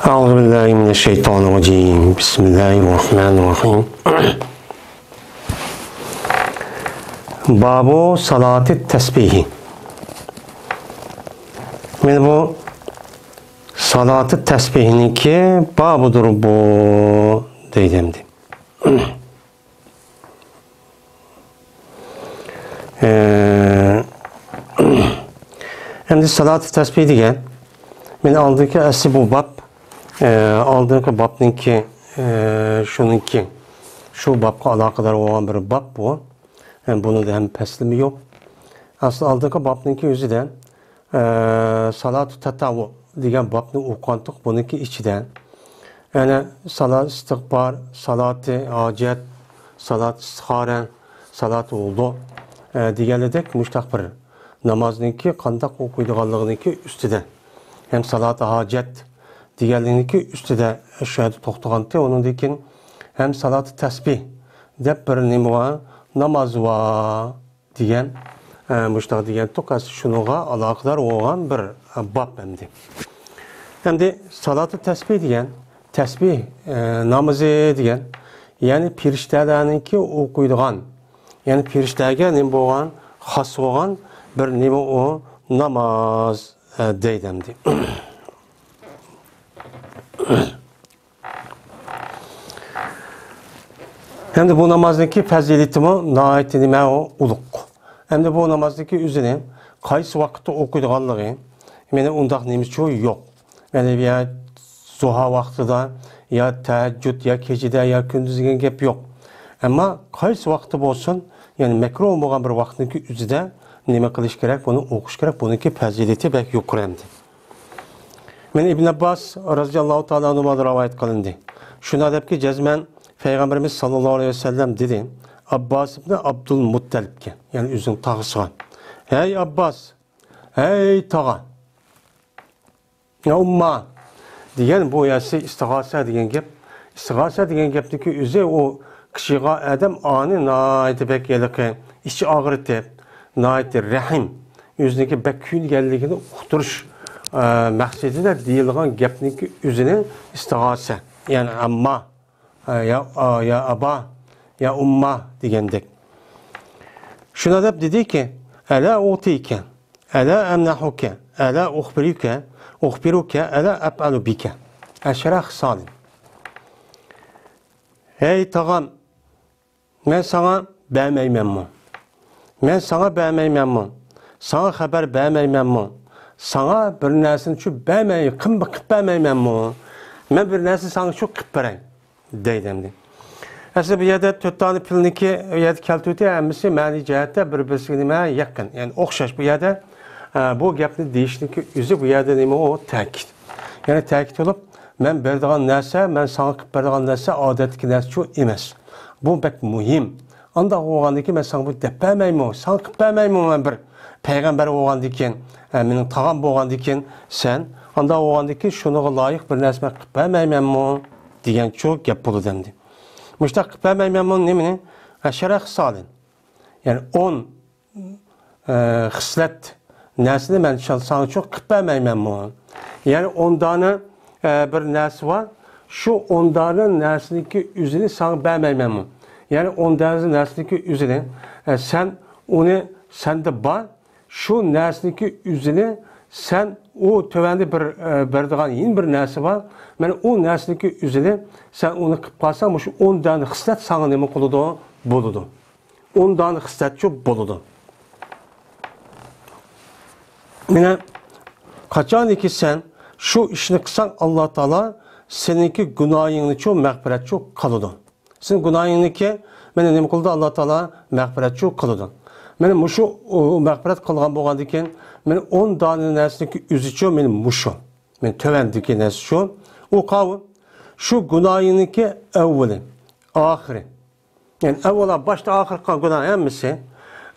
أعوذ بالله من الشيطان الرجيم بسم الله الرحمن الرحيم Babu salati tesbihi. Men bu salati tesbihininki babudur bu deydimdi. Endi salati tesbih degan men oldingi asli bu bab oldingi babninki shuniki shu babga aloqador bo'lgan bir bab bu. Bunu da hem peslimi yok. Aslında aldığı babninki yüzüden salatu tatavu diyen babni ukantık bununki içiden. Yani salat istikbar, salatı hacet, salat istiharen, salat oldu diyenledek müştak bir namazninki kandak okuyduğunlığınki üstüden. Hem salat hacet diyenlinki üstüde eşyada toktağantı onun dikin hem salatı tesbih dep bir nimuğa namaz var diyen müştak diyen tokas şunuğa alakadar olan bir bab emdi. Hem de salatı tesbih diyen tesbih namazı diyen yani piriştelerinki okuyduğun yani pirişterge ne boğan has olan bir nime o namaz deydemdi. Hem de bu namazdaki fazilitimi naayeti nime o uluk. Hem de bu namazdaki üzerine kaysı vakitte okuyduğanlığı mene undaq nemiz çoğu yok. Yani ya zuha vaktida ya teheccüd ya gecede ya gündüzgen gep yok. Ama kaysı vakti olsun yani mekruh olmayan bir vaktindeki üzerinde neme kılış gerek, bunu okuş gerek, bununki fazileti belki yok kuremdi. Men İbn Abbas radıyallahu ta'ala anhuma rivayet kılındı. Şuna deyip ki cezmen Peygamberimiz sallallahu aleyhi ve sellem dedi. Abbas ibn Abdülmuttalib'ke yani üzün tağısı var. Hey Abbas, hey tağa, ya umma diyen bu yası istigasa diyen gep. İstigasa diyen gepteki üzü o kişiye adam anı naiti bek yelik işi ağrıtı, naiti rahim yüzündeki bekül geldiğini uğturuş məqsədilə deyilən gepniki üzünə istigasa yani amma ya aba ya umma degendek. Şuna da dedi ki ala utike ala emnahuke ala ukhbiruke ala af'alu bike aşara xisal. Hey tağam ben sana bəməyməmmi? Ben sana bəməyməmmi? Sana xəbər bəməyməmmi? Sana bir nəsin şu bəməyi qım qıp bəməyməmmi? Ben bir nəsin sana şu qıp bərək deydemdi. Aslında bu yerde tüttanı pilniki yerde keltütü əmmisi məni cəhətdə bir-birinə yakın. Yani oxşaş bu yerde bu gepni deyişdiki üzü bu yerde neymi o təkid. Yani təkid olup ben berdiğan nəsə, ben sana qıp berdiğan nəsə adətki nəsə şu emas. Bu bək mühim. Anda oğandı ki ben sana bu dəpəməymi, sana qıp bəməymi ben bir peygamber oğandı ki, benim tağam oğandı ki sen anda oğandı ki şunu layık bir nəsmə qıp bəməymi diyen çok gep bulu demdi. Müştak bəməyməmin nemini? Şərə xisalin. Yani 10 xislet nəsini mən sana çok qıp bəməyməmin. Yani 10 tane bir nəsi var. Şu 10 tane nəsiniki üzünü sana bəməyməmin. Yani 10 tane nəsiniki üzünü sen onu sende var. Şu nəsiniki üzünü sen o tövəndə bir berdiğan yeni bir nəsi var. Ben o nəsindeki üzünü sen onu qıp qalsan, 10 tane xislet sana nemi qoludu, boludu. 10 tane xislet çok boludu. Mine kaçan ki sen şu işini kısan Allah Teala seninki günahını çok məğfiret çok kalıdı. Senin günahını ki mene nemi qoldu Allah Teala məğfiret çok kalıdı. Benim muşu məğfiret kılgan boğandı ki men 10 tane nəsindeki üzü çok benim muşu. Men tövəndiki nəsi şu. O kavun şu günahınınki evveli, ahiri. Yani evvela başta ahir kan günah emmisi,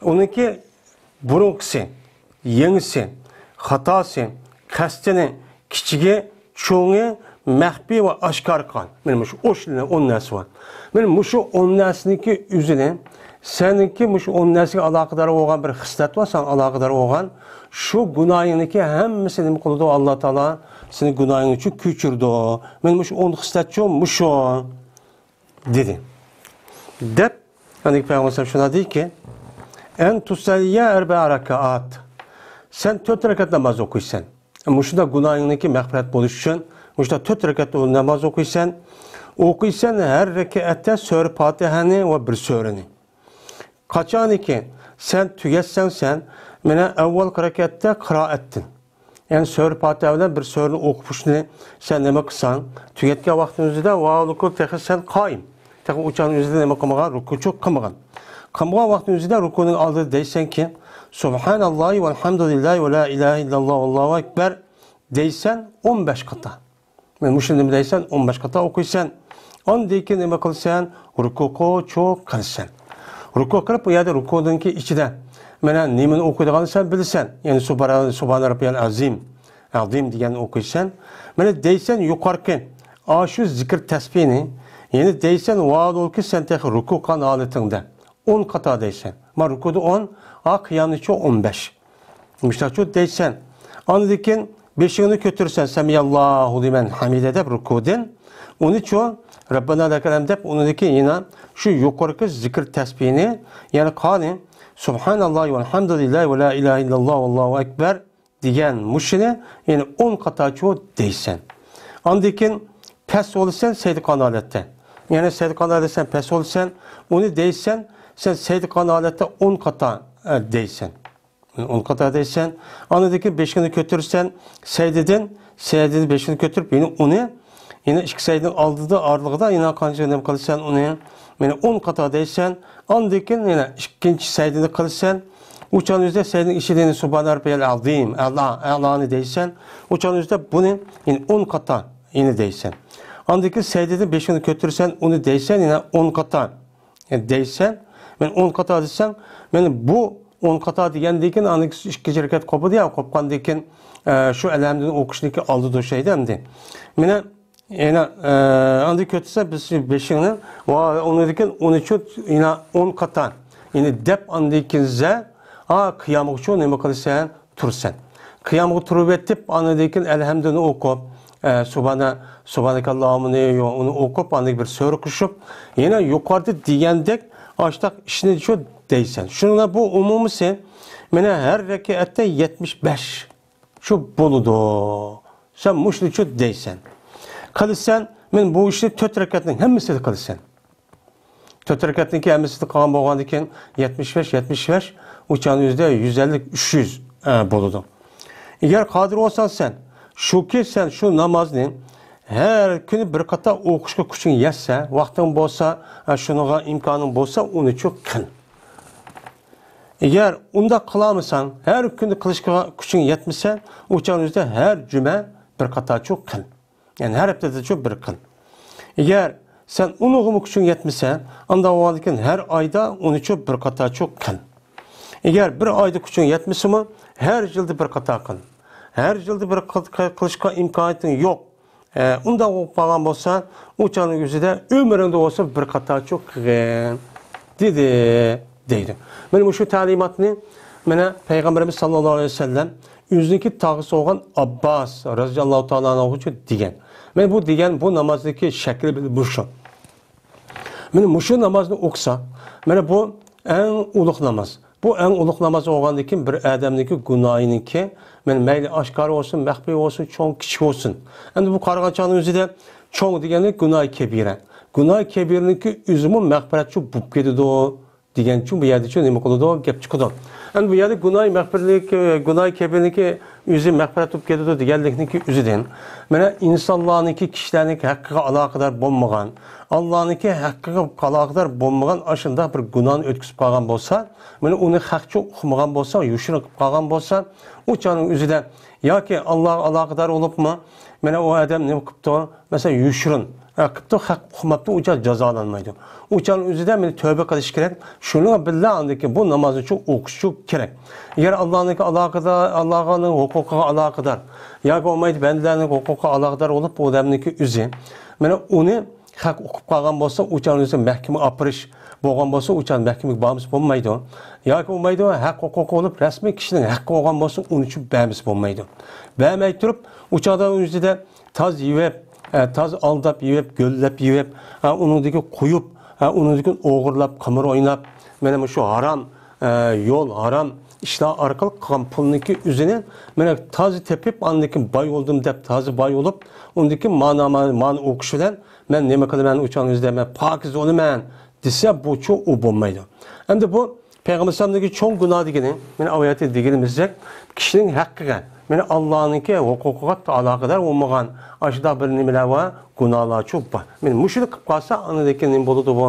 onunki burunkisi, yenisi, hatası, kastini, kiçigi, çoğunu, mehbi ve aşkar kan. Benim şu o şiline 10 nəsi var. Benim şu 10 nəsiniki üzüne seninki muş onun narsaga aloqador bo'lgan bir xislat var, sen aloqador bo'lgan shu gunohingniki hammasini nima qildi Alloh taolo seni gunohing uchun kechirdi. Men mush o'n xislatchim mushu dedi. Deb yani Peygamber şuna dedi ki en tusalliya erba rakaat. Sen 4 rekat namaz okuysan. Muşda gunohingniki mag'firat bo'lishi uchun muşda 4 rekat namaz okuysan her rekatda sura Fatihani ve bir surani. Kaçan ki sen tügetsen sen mene evvel rekatta kıraat ettin. Yani sura Fatiha'dan bir surani okupuşunu sen nima qilsan, tügetgan vaqtingizda valuku tehi sen qoyim. Tehi uçan üzerinde nima qilmagan, rukuchu qilmagan. Qilmagan vaqtingizda rukuning oldida deysan ki Subhanallah ve elhamdülillahi ve la ilahe illallah vallahu ekber deysen 15 qata. Men muşunda deysen 15 qata okuysan. Ondan keyin nima qilsan? Rukuga çok qilsan. Ruku qilib bu yerda rukudagi ichida mana nimani o'qiydiganini sen bilsan. Ya'ni subhana rabbiyal azim deganni o'qiysan. Mana deysan yuqorqi shu zikr tasbihini, ya'ni deysan va'dulki sen tehi ruku qilgan holatingda 10 qata deysan. Ma rukuda 10, qiyamda 15. Müştaçu deysan. Ondan keyin beşiğini götürsen semiyallahu limen hamide deb rukudin. Onun için Rabbana lakal hamd deb onundaki yine şu yukarı zikir tesbihini yani qani Subhanallah ve elhamdülillahi ve la ilahe illallah vallahu ekber diyen muşini yani 10 qataço deysen. Ondan pes olsan seydiqan halette. Yani seydiqan halette sen pes olsan onu deysen sen seydiqan halette 10 qata deysen. 10 qata deysen. Ondan beşini götürsen seydidin 5'ini götürüp yine onu yine iki seydin aldığı ağırlığı yine kanca ne kılsan onu yani 10 qata deysen. Ondan yine ikinci seydini kılsan uçan yüzde seydin işidiğini Subhane Rabbiyel Azim Allah'ını deysen uçan yüzde bunu yine 10 qata yine deysen. Ondan seydini 5'ini götürsen onu deysen yine 10 qata deysen. Ben 10 qata desem yani bu 10 qata degandeki anik ikkinchi rekat qopdi ya qopqandekin shu elhamdini o'qishniki oldida şeydi endi. Meni yana andi kötüse biz 5'ini va ondan 13 yana 10 qata. Yani deb andekizza qiyam uchun nima qilsan tursan. Qiyamga turib etib andan elhamdini o'qib subhanakallahumma onu o'qib andan bir sura qilib yana yuqorida degandek açtak işini şu deysen. Şuna bu umumisi mene her rekatta 75 şu buludu. Sen muşlu şu deysen. Kılsan men bu işni 4 rekatning hammasini qilsan. 4 rekatning hammasini qilgan bo'lgandan keyin 75 uçan yüzde 150-300 buludu. Eğer qadir olsan sen sen şu namazını her günü bir qata o'qishga kuching yetsa, vaqting bo'lsa, shunaqa imkoning bo'lsa, uni çok qil. Eğer unda qilamisan, her günü qilishga kuching yetmasa, o'shaningizda her cuma bir qata çok qil. Yani her haftada çok bir qil. Eğer sen uni kuching yetmasa, unda o'g'ilkin her ayda uni çok bir qata çok qil. Eğer bir ayda kuching yetmasimi, her yılda bir qata qil. Her yılda bir qilishga imkoniyating yo'q. Unda o'qigan bo'lsa, o'chaning yuzida umringda bo'lsa bir qata çok qilgin deydi. Men shu ta'limotni mana Payg'ambarimiz sallallohu alayhi vasallam o'ziniki tog'isi bo'lgan Abbos roziyallohu ta'ala anhu degan. Men bu degan bu namozdagi shakli bu shu. Men shu namozni o'qisa, mana bu eng ulug' namoz. Bu eng ulug' namoz bo'lgandan keyin bir odamniki gunohiniki men mayli oshkor olsun, maxfiy olsun, cho'ng kichik olsun. Endi bu qarag'anchaning o'zida cho'ng degani gunoh kebira. Gunoh kebiraniki o'zimi mag'firatchi bo'lib ketadi degan uchun bu yerda nima qiladi? Gap chiqadi. Endi bu yerda gunoh kebiraniki o'zi mag'firat bo'lib ketadi deganlikniki o'zidan. Mana insonlarniki kishilarniki haqqiga aloqador bo'lmagan, Allah'niki haqqiga aloqador bo'lmagan ashunda bir gunohni o'tkazib qolgan bo'lsa, mana uni haqcha o'qimagan bo'lsa, yushirib qolgan bo'lsa, o'chaning o'zida yoki Alloh aloqador bo'libmi, mana u odam nima qilibdi? Masalan, yushirin qilibdi, haq uqmabdi, o'cha jazolanmaydi. O'chaning o'zida meni tövbe qilish kerak. Shuni billah andiki bu namoz uchun o'qish kerak. Agar Allohniki aloqador, Allohning huquqiga aloqador yoki olmaydi bandalarning huquqiga aloqador bo'lib, bu odamniki o'zi mana uni haq o'qib qolgan bo'lsa, o'chaning o'zi mahkamaga olib borish, bo'lgan bo'lsa, uçan mahkamaga borimiz bo'lmaydi. Yoki bo'lmaydi, haq huquq olib, rasmiy kishining haqqi olgan bo'lsa, uni uchun berimiz bo'lmaydi. Bermay turib, uçada o'zida taz yeyib, taz aldab yeyib, göllab yeyib, uningdagi qo'yib, uningdagi o'g'irlab, qimir o'ynab, mana shu harom yo'l, harom ishlar orqali qilgan pulniki o'zini mana tozi tepib, andikin boy bo'ldim deb tozi boy bo'lib, undagi ma'no o'qish bilan men nima qilaman o'changizda men pokiz bo'laman desa bu chu u bo'lmaydi. Endi bu Peygamber sallamdagi cho'ng gunoh degani, men oyatda deganimizdek, kishining haqqiga, meni Allohniki huquqiga aloqador bo'lmagan ashda bir nimalar va gunohlar chu bor. Men mushrik qilib qolsa, anadagi nima bo'ladi bu?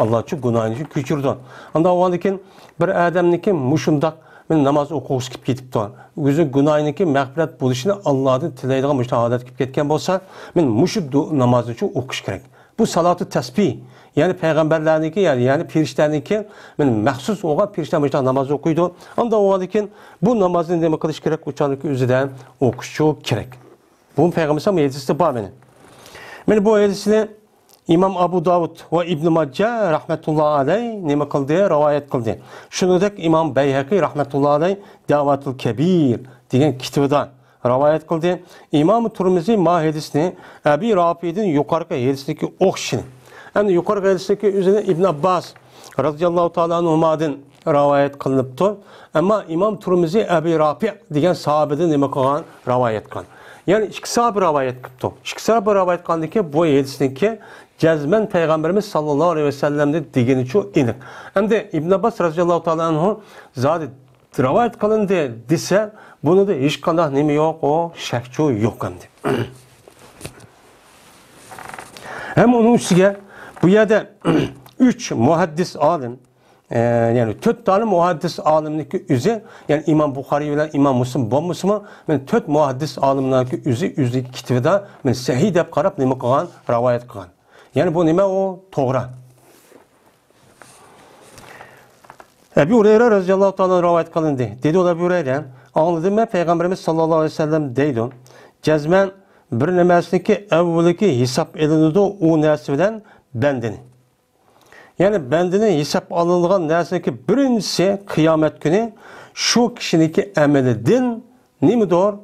Alloh chu gunohini kechirdi. Unda o'g'andikin bir odamniki mushundaq men namoz o'qig'isi kelib ketibdi. O'zi gunohiniki mag'firat bo'lishini Allohdan tilaydigan mushtahodat kelib ketgan bo'lsa, men mushuk namozni uchun o'qish kerak. Bu salatu tasbih, ya'ni payg'ambarlarniki, ya'ni firishtalarniki, men maxsus o'g'an firishtalar mushta namoz o'qiydi. Unda o'g'andikin bu namozni nima qilish kerak? O'chaniki o'zidan o'qish kerak. Bu payg'ambar sallam hadisida bor meni. Men bu hadisni İmam Abu Davud ve İbn Majah rahmetullahi aleyh nima qildi, rivoyat qildi. Shuningdek İmam Bayhaqi rahmetullahi aleyh Da'vatul Kabir degan kitobida rivoyat qildi. İmam Turmizi ma hadisni Abi Rafi'nin yuqorqi hadisniki o'qishini. Endi yuqorqi hadisniki o'zini İbn Abbas radhiyallohu ta'ala anhudan rivoyat qilinibdi. Ammo İmam Turmizi Abi Rafi degan sahobadan nima qilgan rivoyat qilgan. Yani ikki sahabe rivoyat qilibdi. Ikki sahabe rivoyat qildiki bu hadisniki cezmen Peygamberimiz sallallahu aleyhi ve sellem'de degeni çok iniq. Hem de İbn Abbas radıyallahu ta'ala anhu zaten rivayet kılındı dese bunu da hiç kanah nemi yok, o şekçu yok hem de. Hem onun üstüne bu yerde 3 muhaddis alim, yani 4 tane muhaddis alimdeki üzü, yani İmam Bukhari ile İmam Müslim bulmuşmu, ben 4 muhaddis alimdeki üzü kitabında ben sahih deb qarab nima qilgan, rivayet qilgan. Yani bu nima o to'g'ri. Ebu Hureyre radhiyallohu ta'ala rivayet qilindi. Dedi o Ebu Hureyre, anladım ben Peygamberimiz sallallahu aleyhi ve sellem deydi. Cezmen bir nimasiki evveliki hesap elinidi o narsa bilan bendini. Yani bendini hesap alıngan narsaki birincisi kıyamet günü şu kişiniki amelidir, nimidir?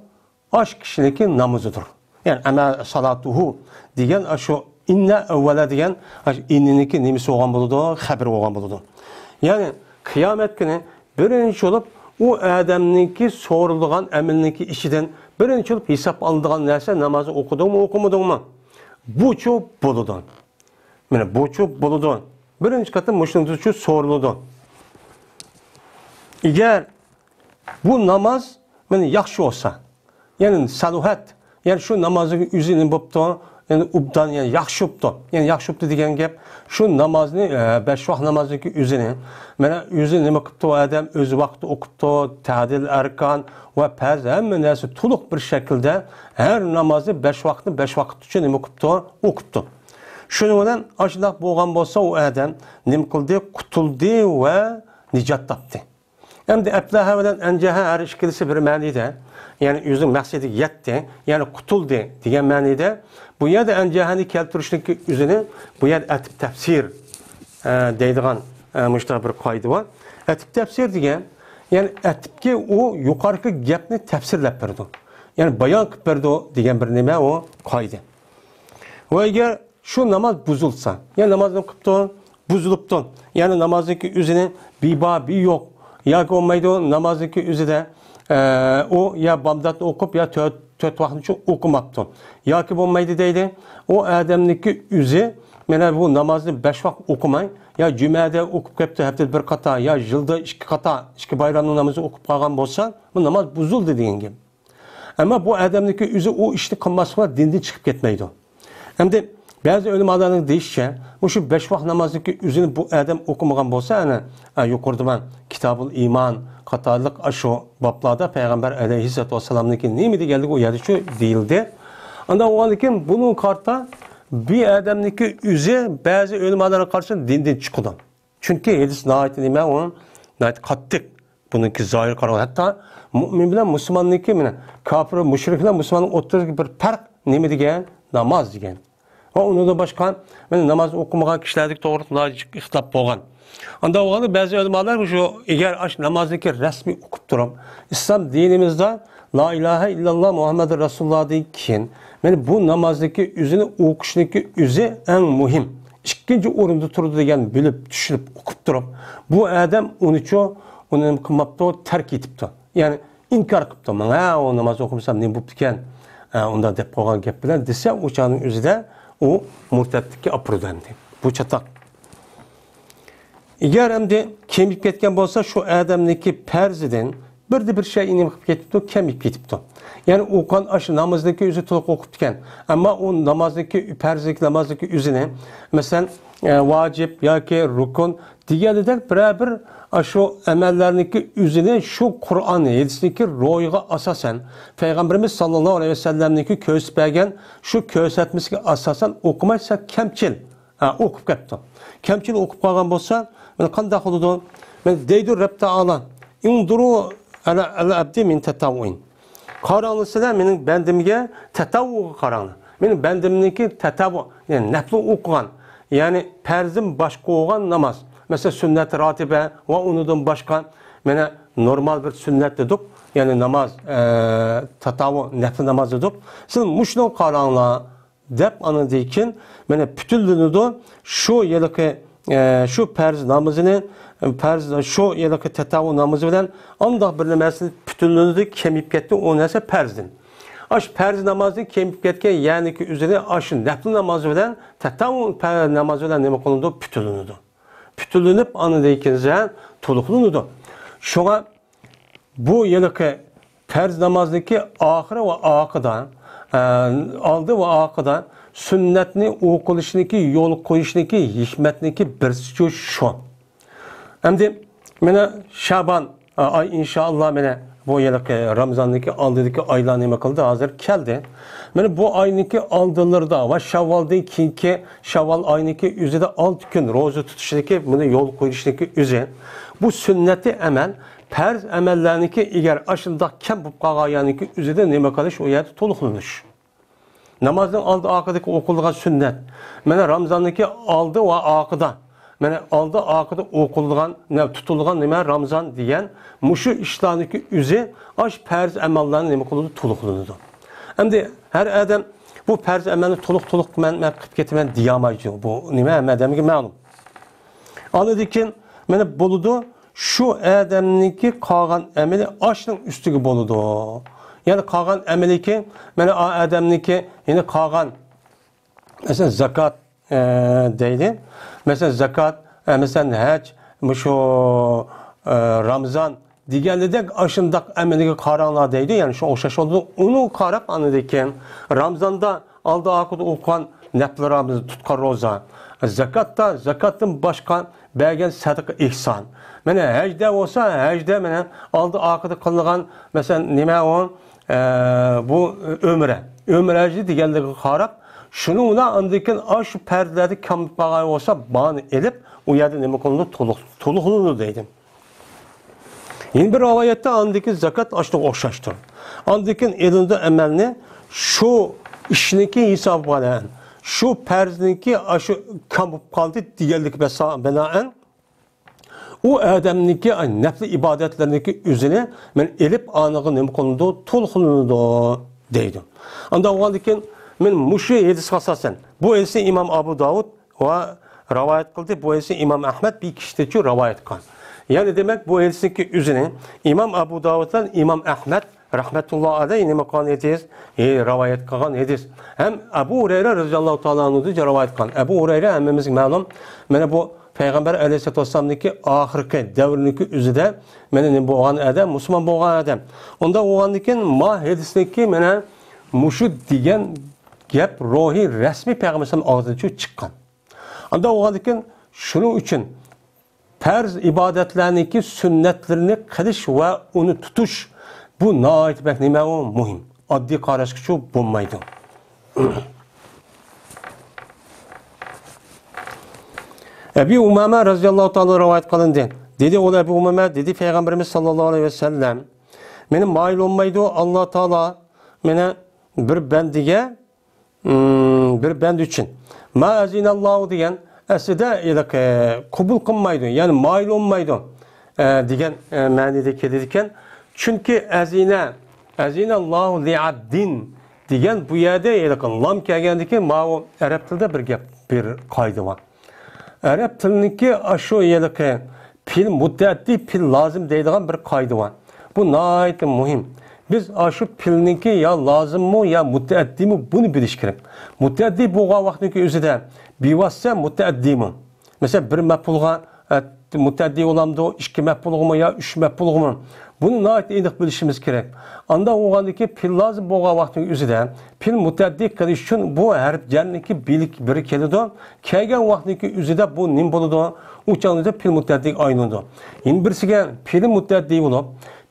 Aş kişiniki namazıdır. Yani amel salatuhu diyen şu İnne evvela diyen inniniki nimisi olan buludu, haber olan buludu. Yani kıyamet günü birinci olup o adamniki sorulduğun emeliniki işiden birinci olup hesap alındığın nerse namazı okudun mu okumadın mı? Bu çok buludu. Yani bu çok buludu. Birinci katı müşrikler için soruludu. Eğer bu namaz yani yaxşı olsa, yani saluhat, yani şu namazın üzerine boptu, yani ubdan yani yaxşı uptu. Yani yaxşı uptu degan gap şu namozni 5 vaqt namozniki o'zini mana o'zi nima qilibdi odam o'z vaqtida o'qibdi, ta'dil arkan va farz hamma narsa to'liq bir shaklda har namozni 5 vaqtni 5 vaqt uchun nima qilibdi, o'qibdi. Shuning bilan ashundoq bo'lgan bo'lsa u odam nima qildi, qutuldi va nijot topdi. Endi aflaha bilan anjaha har ikkisi bir ma'noda, yani o'zining maqsadiga yetdi, yani qutuldi degan ma'noda. Bu yerde encehani keltirishlik üzerine bu yer etip tefsir deydigan müştah bir kaydı var. Etip tefsir degan yani etipki o yukarıki gapni tefsirlep berdi. Yani bayan qilib berdi degan bir nima o kaydı. Ve eğer şu namaz buzulsa, yani namazını qilibdi, buzulubdi. Yani namazdaki üzerine biba bir yok. Ya olmaydı namazdaki üzerine o ya bamdat okup ya dört vakit için okumaptı. Ya ki olmaydı deydi. O adamniki üzü, yani bu namazını 5 vakit okumay, ya cümlede okup kepti haftada bir kata, ya yılda 2 kata, 2 bayramın namazı okup kalgan olsa, bu namaz buzuldu deyin gibi. Ama bu adamniki üzü o işini kılması var, dinden çıkıp gitmeydi. Hem de bazı ölümalarının deyişçe, bu şu 5 vakit namazındaki üzünü bu adam okumagan olsa, yani yukarıda ben Kitab-ül İman, Katarlık aşı bablarda Peygamber aleyhisselatü vesselam'daki neydi geldik o yerde şu değildi. Anda o anki bunun karta bir adamdaki üzü bazı ölümalara karşı dinden çıkıdı. Çünkü hadis nahayet nime onun nahayet kattık. Bununki zahir karar. Hatta mümin bilen Müslümanlıki kafir, müşrik bilen Müslümanın oturduğu bir fark neydi diyen? Namaz diyen. va undan boshqa mana namoz o'qimagan kishilarga to'g'ri ixtilof bo'lgan. Anda o'g'li ba'zi ulamolar shu agar namozniki rasmiy o'qib turib, islom dinimizda la ilaha illalloh Muhammadur Rasulullohdan keyin mana bu namozniki o'zini o'qishniki o'zi eng muhim. İkinci o'rinda turdi degan bilib, tushunib, o'qib turib, bu odam uni qilmabdi, tark etibdi. Ya'ni inkor qilibdi. Mana o namoz o'qimasam nima bo'pti ekan? Unda deb qo'ygan gap bilan desa, o'shaning o'zida u murtadlikka olib boradi. Bu chatoq. Agar endi kemib ketgan bo'lsa, shu odamniki farzidan bir şey inim qilib ketibdi, kemib ketibdi. Yani o'qigan aşı namozniki o'zi to'liq o'qib ekan. Ammo u namozniki farzlik namozniki o'zini, masalan, vacib yoki rukun deganidek bir aşı amallarniki o'zini shu Qur'on hadisniki ro'yiga asosan Payg'ambarimiz sallallohu alayhi vasallamniki ko'rsatgan shu ko'rsatmasiga asosan o'qimasa kamchil o'qib ketdi. Kamchil o'qib qolgan bo'lsa, men qanday qiladi? Men deydi Rabb Taala, "Induru ala abdi min tatawwuin." Qaranlısılar mening bendimga tatavvu qaranlı. Mening bendimniki tatavvu, yani nafli o'qigan, yani farzim boshqa o'qigan namoz. Mesela sünnet ratibe ve unudan başka mene normal bir sünnet dedik. Yani namaz tatavvu nafli namaz dedik. Siz muşnu qaranla dep anıdayken mene bütünlüğünü şu yılki şu farz namazını şu yılki tatavvu namazı bilen andaq bir namazını bütünlüğünü kemip ketdi, o nese farzın. Aş farz namazı kemip ketken yani ki üzerine aşın nafli namazı bilen tatavvu namazı bilen neme konuldu bütünlüğünü. Bütünlünüp anıdayken toluqlundu. Şuna bu yılki farz namazındaki ahire ve akıdan aldı ve akıdan sünnetini okuluşundaki yol koyuşundaki hikmetindeki birisi şu. Hem de mene Şaban ay inşallah mene bu yılki Ramazan'daki aldığındaki aylar neme kıldı hazır geldi. Mene bu ayındaki aldılarda ve Şavval'dan kinki Şavval ayındaki üzerinde 6 gün roza tutuşundaki mene yol koyuşundaki üzeri bu sünneti emel farz emelleriniki eğer aşında kem bu qağayaniki üzerinde neme kalış o yerde toluqlanış. Namazın aldı akıdaki okulduğun sünnet. Mene Ramazan'daki aldı ve akıda. Mene aldı akıda okulduğun, tutulduğun neme Ramazan diyen muşu işlerindeki üzeri aş farz emellerinin neme kıldı toluqlanıdı. Hem de her adam bu farz emelini toluq men qilib ketaman diyamaydı. Bu neme adamga ma'lum. Anladıkken mene boludu şu adamniki qolgan ameli aşning üstüge boludu. Yani qolgan ameli ki mene adamniki yine qolgan mesela zakat deydi. Mesela zakat, mesela hac, şu Ramazan diğerledek aşındak ameliga qaranlar deydi. Yani şu oxşaş oldu. Onu qarab anıdayken Ramazanda aldı akıda okuyan naflarımızı tutqan roza. Zakatda zakatın başka belgen sadaka ihsan. Mene həcdə olsa, həcdə mene aldı akıda kılınğan mesela nime o bu ömre. Ömreci digərlərini qarab şununla andıkən aş pərdələri kamib bağay olsa bağını elib o yerdə nime konulu toluqlunu deydim. Yeni bir rivayette andaki zakat aşlık oxşaşdır. Andakın elində əməlini şu işiniki hesab var. Şu pərzindeki aşı kamib qaldı digərlik bənaən o adamniki nafli ibadetlerindeki üzerine men elip anığı nem konuda tolxunudu deydi. Anda o halde men muşu hadis asasen bu hadisi İmam Abu Davud ve rivayet kıldı. Bu hadisi İmam Ahmed bir kişideki rivayet kıldı. Yani demek bu hadisindeki üzerine İmam Abu Davud'dan İmam Ahmed rahmetullahi aleyhi ne kan hadis rivayet kılgan hadis. Hem Ebu Hureyre radıyallahu ta'ala anhu'da rivayet kılgan. Ebu Hureyre hemmimiz malum. Mene bu Peygamber aleyhissalatu vesselam'daki ahirki devrindeki üzüde mene boğan adam, Müslüman boğan adam. Onda oğandiken ma hadisindeki mene muşu diyen gap ruhi resmi Peygamber'in ağzından çıkan. Onda oğandiken şunun için farz ibadetlerindeki sünnetlerini kılış ve onu tutuş bu naayet bekleme o muhim. Adli karışık şu bulmaydı. Ebu Umame razıyallahu ta'ala rivayet kılındı. Dedi o Ebu Umame dedi Peygamberimiz sallallahu aleyhi ve sellem benim mail olmaydı Allah Teala bana bir bendige bir bend için. Ma azinallahu degan aslida qabul qilmaydi, ya'ni mayil olmaydi degan ma'noda keladi ekan. Chunki azinallahu li'abdin degan bu yerda lam kelgandan ma arab tilida bir gap, bir qoida bor. Arab tiliniki shu yerda pil mutaaddi, pil lozim deydigan bir qoida bor. Bu nihoyat muhim. Biz şu pilninki ya lazım mı ya mutaaddi mi bunu bilish kerak. Mutaaddi bo'lgan vaqtniki o'zida bevosita mutaaddi mi? Mesela bir maf'ulga mutaaddi olamdı, ikki maf'ulga ya üç maf'ulga. Bunu nihoyat aniq bilishimiz kerak. Anda o'g'andiki pil lozim bo'lgan vaqtniki o'zida pil mutaaddi qilish uchun bu harf jarniki biri keladi. Kelgan vaqtniki o'zida bu nim bo'ladi? U chog'da pil mutaaddi aylanadi. Endi birisiga pil mutaaddi bo'lib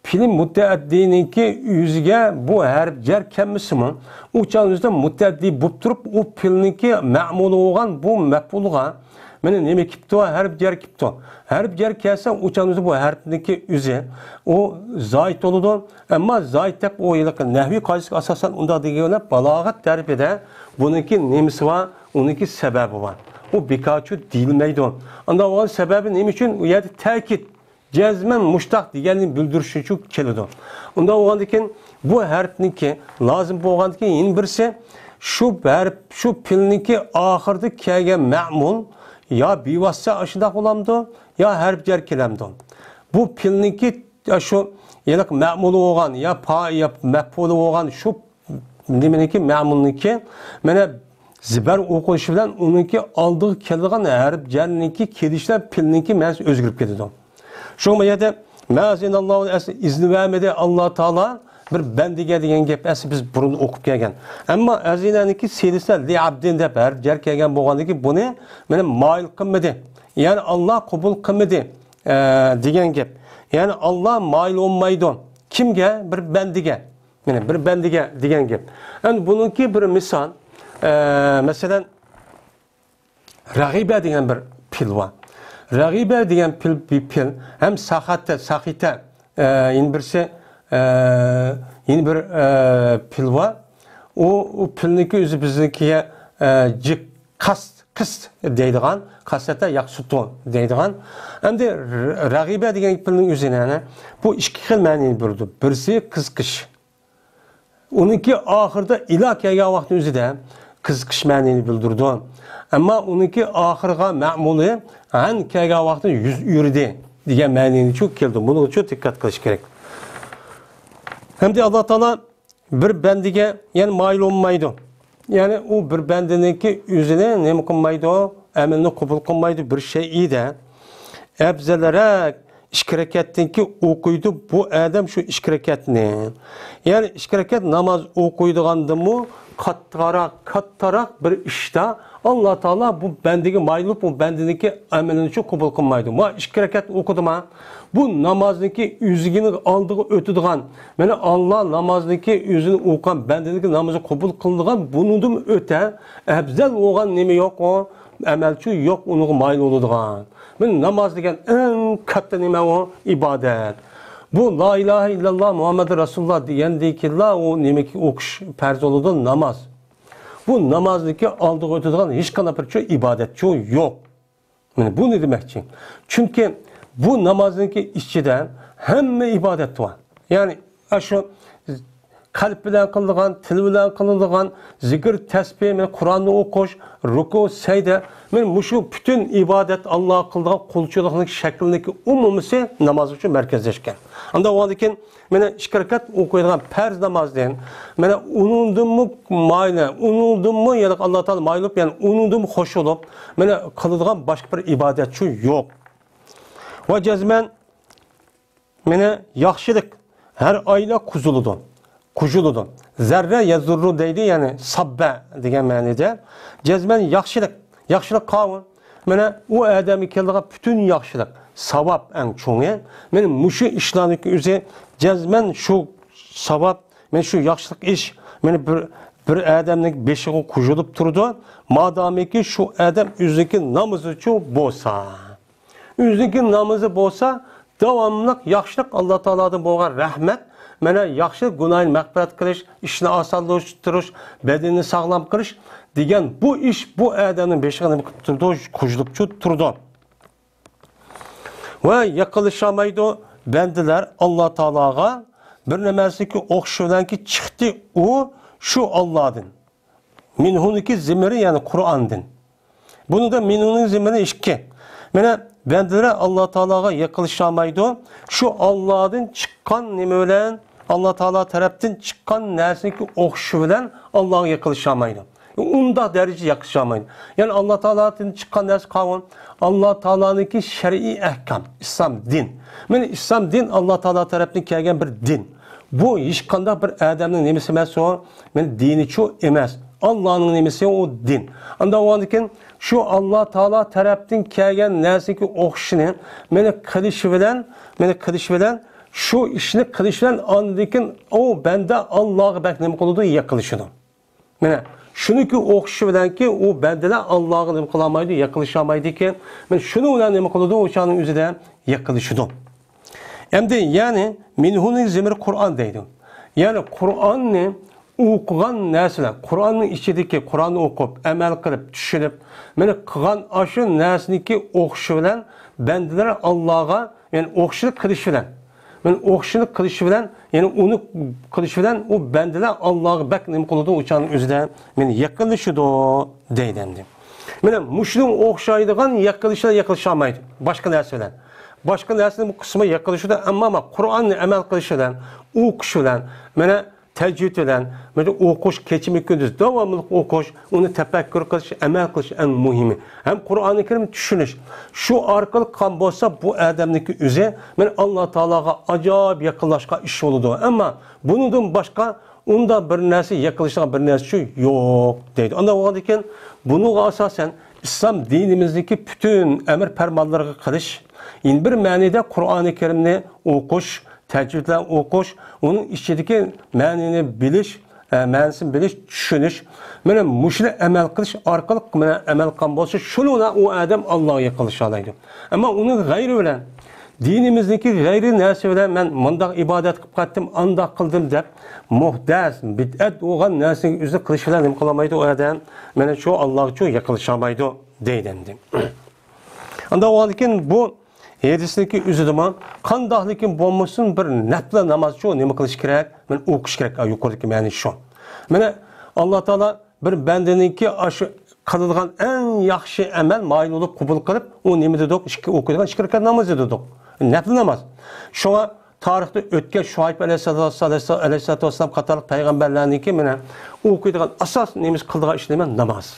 Film mutaaddininki yüzüge bu harf cer kelmesimi? Uçağınızda mutaaddi bulup durup o filninki ma'mulu olan bu mef'ulga meni neme kipto harf cer kipto. Harf cer kelse uçağınızda bu harfninki yüzü o zayit oludu. Ama zayit hep o yıllık nehvi kaysık asasen onda diyorlar balagat terifede bununki nemesi var, onunki sebebi var. O birkaçı değilmeydi. Anda olan sebebi ne için? Yani tekit. Cezmen muştak diyenin bildirişi çok kelidi. Onda oğandikin bu harfninki lazım bo'lgandiki yin birisi şu harf şu pilninki ahırda kelgan ma'mul ya bevosita ashundoq bo'lamdi ya harf jar kelamdi. Bu pilninki şu yaniq ma'mul bo'lgan ya pa ya maf'ul bo'lgan şu nimeniki ma'mulniki mana zibar o'qilishi bilan uniki oldiga keladigan harf jarniki kelishlar pilninki ma'nosi o'zgarib ketadi. Şu yerde Mâzinallâhu izni vermedi Allah Teala bir bendige degan gap biz burun okup kelgan. Ama azinaniki selisler li abdin deb har jar kelgan bo'lgandiki buni meni mayil qilmadi. Yani Allah qabul qilmadi degan gap. Yani Allah mayil olmaydi. Kimga? Bir bendige. Mana bir bendige degan gap. Yani bununki bir misal mesela Ragibe degan bir pil var. Ragibe degan pil hem sahite yeni birisi yeni bir pil var. O pilniki özü biznikiye cik kast deydigan, kasete yaksuton deydigan. Hem de ragibe degan pilnin özüne bu iki xil ma'noni berdi. Birisi qizqish. Onunki ahırda ila kelgan vaqtning o'zida qizqish ma'noni bildirdi. Ama onunki ahırga ma'muli an kelgan vaqtda yurdi degan ma'noni çok keldi. Buni çok dikkat qilish kerak. Hem de Allah Teala bir bendige yani mayil olmaydi. Yani o bir bendiniki yüzüne ne qilmaydi, amalni qabul qilmaydi bir şey iyi de abzalarak ish harakatniki o'qiydi bu adam şu ish harakatni. Yani ish harakat namoz o'qiydigandimi kattarak bir ishda Allah Teala bu bendigi mayılıp bu bendiniki amelini çok kabul kılmaydı. Ma iş hareket okuduma bu namazniki yüzünü aldığı ötüdüğün. Yani Allah namazniki yüzünü okuyan bendiniki namazı kabul kıldığın bunun öte ebzel olan nemi yok o amelçi yok onu mayıl oluduğun. Ben namaz degen en katta neme o ibadet. Bu la ilahe illallah Muhammed Resulullah diyen değil ki la o nemeki okuş perz oludu namaz. Bu namazdaki aldığı öteden hiç kanapırçı ibadetçi yok. Yani bu ne demek ki? Çünkü bu namazdaki işçide hem ibadet var. Yani şu kalp bilen kıldıgan, til bilen kıldıgan, zikir, tesbih, Kur'an'ı okuş, ruku, secde, şu bütün ibadet Allah'a kıldıgan kulçuluğundaki şeklindeki umumisi namaz için merkezleşken. Anda o andakin mene şirket okuyduğun perz namaz deyin. Mene unundum mu mayla, unundum mu ya da Allah Teala maylıp yani unundum mu hoş olup mene kıldıgan başka bir ibadetçi yok. Ve cezmen mene yaxşılık her ayla kuzuludu. Kujuludu. Zerre yazurru deydi yani sabbe degan ma'noda. Cezmen yaxşılık qavun. Mene o adamı keldiği bütün yaxşılık savab en çoğu. Men muşu işlarniki o'zi cezmen şu savab, men şu yaxşılık iş, men bir adamning beshiga kujulup turdi. Madamiki şu adam o'ziki namozi uchun bo'lsa. O'ziki namozi bo'lsa, davomli yaxşılık Allah Teala'dan bo'lgan rahmat mana yaxshi gunohni mag'firat qilish, ishni osonlashtirish, badanni sog'lom qilish degan bu ish bu odamning beshig'ini nima qilib turdi, qo'shilib turdi. Va yaqinlashamaydi bandalar Alloh taologa bir nimasiki o'xshaganki chiqdi u shu Allohdan. Minhuniki zimri ya'ni Qur'ondan. Bunida minhuning zimri ikki. Mana bandalar Alloh taologa yaqinlashamaydi shu Allohdan chiqqan nima bilan Allah Teala tarafdan çıkan nersinki o'xshi bilan Allohga yaqinlashamaydi. Unda derece yakışamaydı. Yani Allah Teala'nın çıkan ders kavun, Allah Teala'nınki şer'i ehkam, İslam din. Yani İslam din Allah Teala tarafından kelgen bir din. Bu hiç kanda bir adamın nemesi emas o, yani dini çoğu emas. Allah'ın nemesi o din. Anda o andikin şu Allah Teala tarafından kelgen nersinki o'xshini, yani kılışı bilen, şu işini kılışı bilen andikin o bende Allah'a bak nemi kılıdı yakılışını. Yani şununki o'qishi bilanki u bandalar Allohga nima qilolmaydi, yaqinlashamaydi ekan. Men shuni bilan nima qiladi, o'shaning o'zida yaqinlashadi. Endi ya'ni minhuning zimri Qur'on deydi. Ya'ni Qur'onni o'qigan narsalar, Qur'onning ichidagi Qur'onni o'qib, amal qilib, tushunib, meni qilgan shu narsaniki o'qishi bilan bandalar Allohga, ya'ni o'qishlik qilish bilan men o'qishini qilish bilan, ya'ni uni qilish bilan u bandalar Allohga bak nima qiladi, o'shaning o'zida men yaqinlashadi deydi endi. Mana mushlim o'xshaydigan yaqinlashamaydi boshqa narsa bilan. Boshqa narsaning bu qismi yaqinlashadi, ammo Qur'onni amal qilish bilan, o'qish bilan, mana tajvid bilan, mana o'qish kechimi kunduz davomli o'qish, uni tafakkur qilish, amal qilish eng muhimi. Ham Qur'onni Karim tushunish. Shu orqali qan bo'lsa bu odamniki o'zi men Alloh taologa ajoyib yaqinlashgan ish bo'ladi. Ammo bundan boshqa unda bir narsa yaqinlashgan bir narsa yo'q deydi. Unda bo'lgan ekan, bunga asosan İslam dinimizdeki bütün emir fermanlarını qilish, bir ma'nida Qur'oni Karimni o'qish, tecvidle o'qish, onun içindeki ma'nini bilish, ma'nisini bilish, tushunish, mana mushuni amal qilish orqali mana amal qilgan bo'lsa, shuningla u odam Allohga yaqinlasha oladi. Ammo uning g'ayri bilan, dinimizdeki g'ayri narsa bilan men bunday ibodat qilib qatdim, anda qildim deb muhdas, bid'at bo'lgan narsani o'zi qilish bilan nima qilmaydi u odam, mana shu Allohga yaqinlasha olmaydi deydi endi. Anda o'likin bu Hedisindeki üzüdüman, qandaqlikin bo'lmasin bir nafla namoz shu nima qilish kerak, men o'qish kerak, yuqoridagi ma'ni shu. Mana Alloh taolo bir bandaniki shu qiladigan eng yaxshi amal mayl bo'lib qabul qilib, u nima dedik? O'qigan 2 rakat namoz dedik. Nafla namoz. Shunga tarixda o'tgan Shuayb alayhissalatu vassalam qatorliq payg'ambarlarniki mana o'qiydigan asos nemiz qildigan ish nima? Namoz.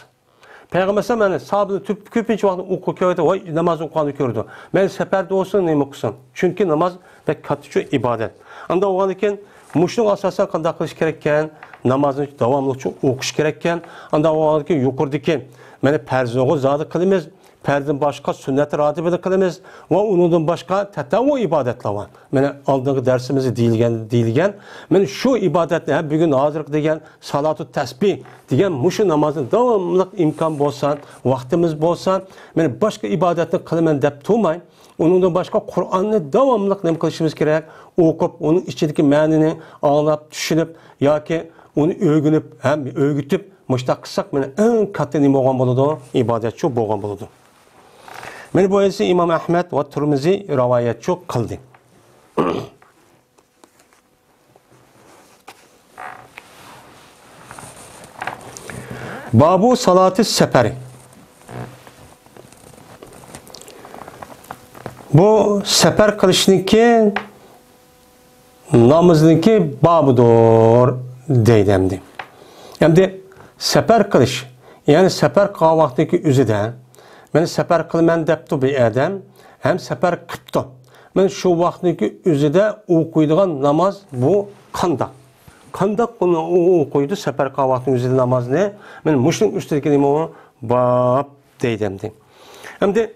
Peygamber sana sahabını köpünç vakti oku köydü, vay namaz okuyanı gördü. Ben seferde olsun neyim okusun? Çünkü namaz pek katıcı ibadet. Anda o iken muşluk asasına kadar kılış gerekken, namazını devamlı okuş gerekken, anda o iken yukarıdaki, beni perzini zadı kılımız, perzin başka sünnet-i ratibini kılımız ve onun başka tetavu ibadetler var. Beni aldığım dersimizi değilgen, beni şu ibadetle hep bir gün hazırlık degen, salatu tesbih degen, muşu namazın devamlı imkan bolsan, vaktimiz bolsan, beni başka ibadetini kılımın dep tuğmayın. Onun başka Kur'an'ı devamlı ne kılışımız gerek, okup, onun içindeki ma'nini ağlayıp, düşünüp, ya ki onu övgünüp, hem övgütüp, müştak kısak, beni en katı nime olan buludu, ibadet şu boğan buludu. Men bu esi İmam Ahmed ve Tirmizi rivayet çok kıldı. Babu salatı seferi. Bu sefer kılışınki namazınki babıdır deydemdi. Hem sefer kılış, yani sefer kavaktaki üzüden, men sefer kılmen deptu bir adam, hem sefer kıptı. Men şu vaktdeki üzüde okuyduğun namaz bu kandak. Kandak bunu okuydu, sefer kavaktaki üzüde namaz ne? Men muşluk üstündeki neymi bab deydemdi. Hem de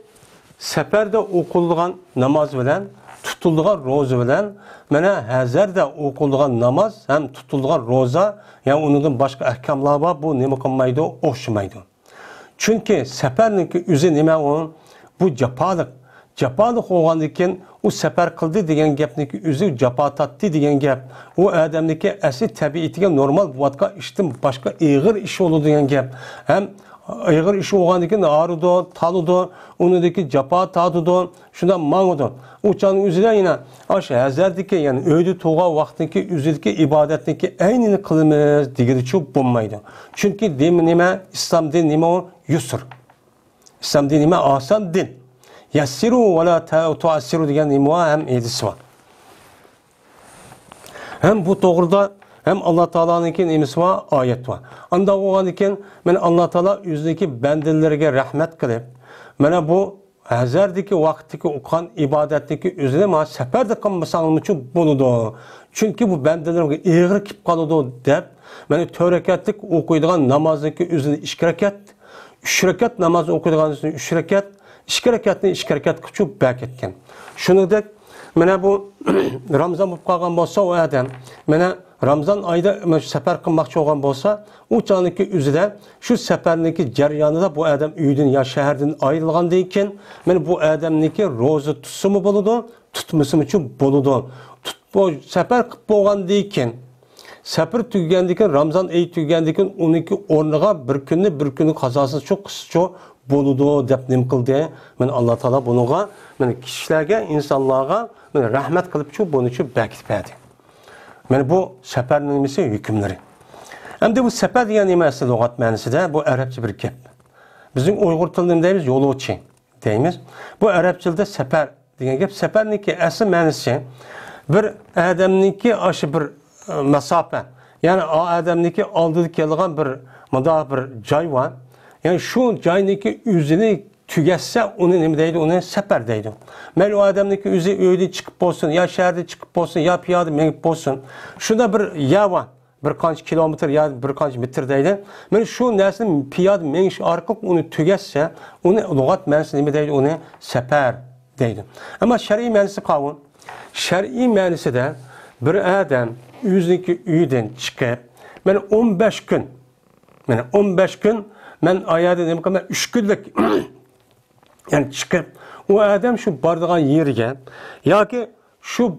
seferde okuyduğun namaz bilen, tutulduğun roza bilen, mena hazırda okuyduğun namaz hem tutulduğun roza, yani onun başka ahkamları var, bu neymi kılmaydı, o'xshamaydi. Çünkü seferdeki üzü nime onun bu Japalık olgandikin o sefer kıldı degen gapniki üzü japa tatdı degen gap. O adamniki asli tabiatiga normal buatqa iştim başka ağır iş olur degen gap. Hem ağır iş olgandikin ağrıdı, talıdı, onudaki japa tadıdı, şundan mağıdı. Uçanın üzüden yine aş hazardiki yani öydü toğa vaxtındaki üzüldeki ibadetindeki aynını kılımız digiri çok bulmaydı. Çünkü din nime, İslam din nime o yusur. İslam din nime asan din. Yassiru ve la tuassiru degan imva hem edisi var. Hem bu doğruda hem Allah Teala'nınki nemisi var, ayet var. Anda olan iken men Allah Teala yüzdeki bendellerine rahmet kılıp, mena bu hazardaki vaktiki okan ibadetteki üzerine ma seferde kalmasanım için buludu. Çünkü bu bendelerine ağır kip kalıdı dep, mena törekatlik okuyduğun namazdaki üzerine 2 rekat, 3 rekat namaz okuyduğun üzerine 3 rekat, 2 rekatni 2 rekat küçük bak etken. Şunudek, mena bu Ramazan bu kalgan bolsa o adam, mena Ramazan ayda sefer kılmakçı olan bolsa, o canlıki üzüde şu seferniki ceryanında bu adam üydün ya şehirden ayrılgan deyken, mena bu adamniki rozu tutsu mu boludu, tutmusu için boludu. Bu sefer kıp olgan deyken, sefer tügendiken Ramazan ayı tügendiken 12 ornağa bir günlük kazasız çok kısa boludu dep nim kıldı. Men Allah Teala bunuğa, men kişilerge, insanlığa men rahmet kılıp şu bunu için bekitmedi. Men bu sefer nimesi hükümleri. Hem de bu sefer diyen nimesi lügat manisi de bu Arapça bir gap. Bizim Uygur tilinde deyimiz yoluvchi deyimiz. Bu Arapçada sefer diyen gap. Seferniki asıl manisi bir adamniki aşı bir mesafe. Yani o adamniki aldığı kelgan bir mada bir joy var. Yani şu cayniki üzünü tügesse onu ne deydi? Onu sefer deydi. Mel o adamdaki üzü öyle çıkıp olsun, ya şehirde çıkıp olsun, ya piyade menip olsun. Şurada bir yava, birkaç kilometre ya birkaç metre deydi. Mel şu neslin piyade meniş arkalık onu tügesse, onu lügat menisi ne deydi? Onu sefer deydi. Ama şer'i menisi kavun. Şer'i menisi de bir adam üzündeki üyden çıkıp, ben 15 gün, yani 15 gün men ayada demek ki 3 günlük yani çıkıp o adam şu bardağın yerine ya ki şu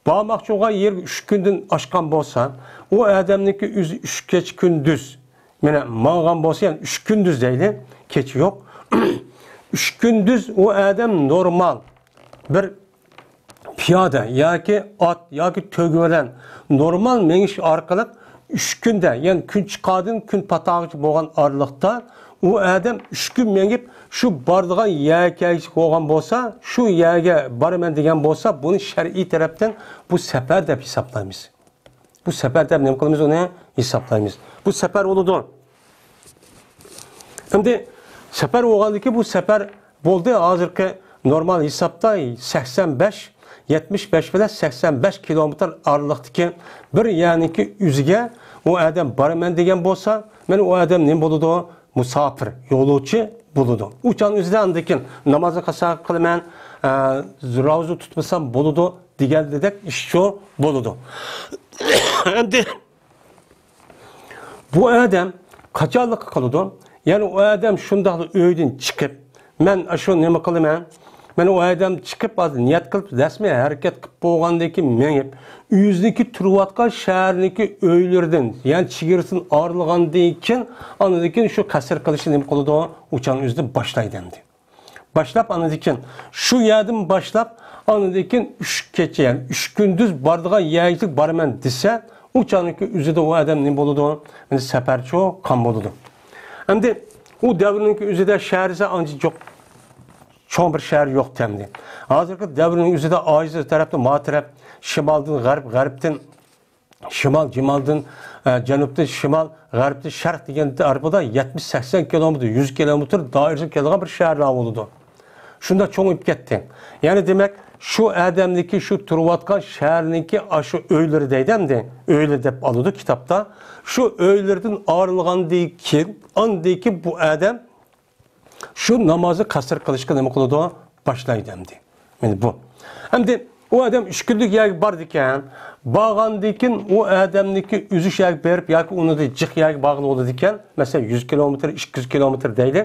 bağmakçı olan yer 3 günden aşkan bolsa o adamniki 3 geç gündüz yani mağan bolsa yani 3 gündüz değil geç yok 3 gündüz o adam normal bir piyade ya ki at ya ki tögölen normal meniş arkalık 3 günde yani gün çıkadın gün patağıcı boğan aralıkta o adam 3 gün menip şu bardağın yağ koygan bolsa şu yağa barmen degen bolsa bunu şer'i taraftan bu sefer de hesaplayımız. Bu sefer de ne kılımız onu hesaplayımız. Bu sefer oludu. Şimdi sefer olgandı bu sefer boldu hazırki normal hesapta 85 75 ve 85 kilometre aralıktaki bir yani ki üzüge o adam barmen degen bolsa men o adam ne boludu? Musafir, yoluvchi boludu. Uçan üzüde andikin namazı kasa kılmen, ravzu tutmasam boludu degan dedek iş şu boludu. Endi bu adam kaçarlık kılıdı. Yani o adam şundaqlı öyden çıkıp men aşu nima kılıman? Men o adam çıkıp az niyet kılıp resmi hareket kılıp bolgandaki menip yüzdeki turvatqa şehirniki öylerden yani çigirsin ağırlığandayken anadikin şu kasır kılışı nima kılıdı uçan yüzde başlaydı endi. Başlap anadikin şu yerden başlap anadikin 3 gece yani 3 gündüz bardığa yayıcılık barmen dese uçanınki yüzde o adam nima boludu? Men seferçi o kan boludu. Hem de o devrininki yüzde şehirse ancak yok. Çoğun bir şehir yok temdi. Hazırki devrinin üzerinde aciz tarafta matrep, şimaldan garip, garipten şimal, cimaldan canuptan şimal, garipten şark degen arabada 70-80 kilometre, 100 kilometre dairesi kelgan bir şehir oludu. Şunda çoğunup ketdi. Yani demek şu adamdaki şu turvatkan şehirninki aşı öyleri deydemdi. Öyler dep alıdı kitapta. Şu öylerden ağırlığandaki andaki bu adam şu namazı kasır kılışkı nima kılıdı başlaydı emdi. Yani bu. Hem de O adam 3 günlük yer var diken, bağandikin o adamdaki üzüş yer berip yoki onu da cık yer bağlı oldu diken, mesela 100 kilometre, 200 kilometre değil.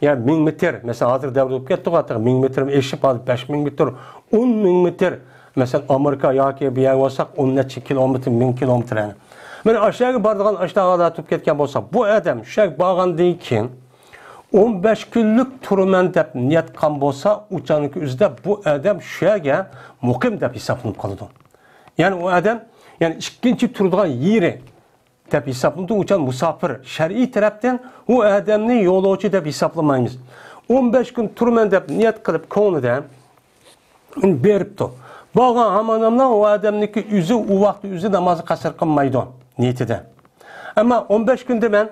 Yani 1000 metre, mesela hazır devre olup kettik artık 1000 metre eşip aldı, 5000 metre, 10.000 metre. Mesela Amerika yoki bir yer olsak 10 neçe kilometre, 1000 kilometre. Yani aşağıya bardığın aşağıya da tutup ketken olsa, bu adam şu bağandikin 15 günlük turumen dep niyet kan bolsa uçanık üzde bu adam şuya mukim dep hesaplanıp kalıdı. Yani o adam yani ikinci turdan yeri dep hesaplanıp uçan musafir. Şer'i taraftan o adamını yolcu dep hesaplamayız. 15 gün turumen dep niyet kılıp konuda beripti. Bağın hamanamla o adamniki yüzü o vakti yüzü namazı kasır kılmaydı niyetide. Ama 15 günde ben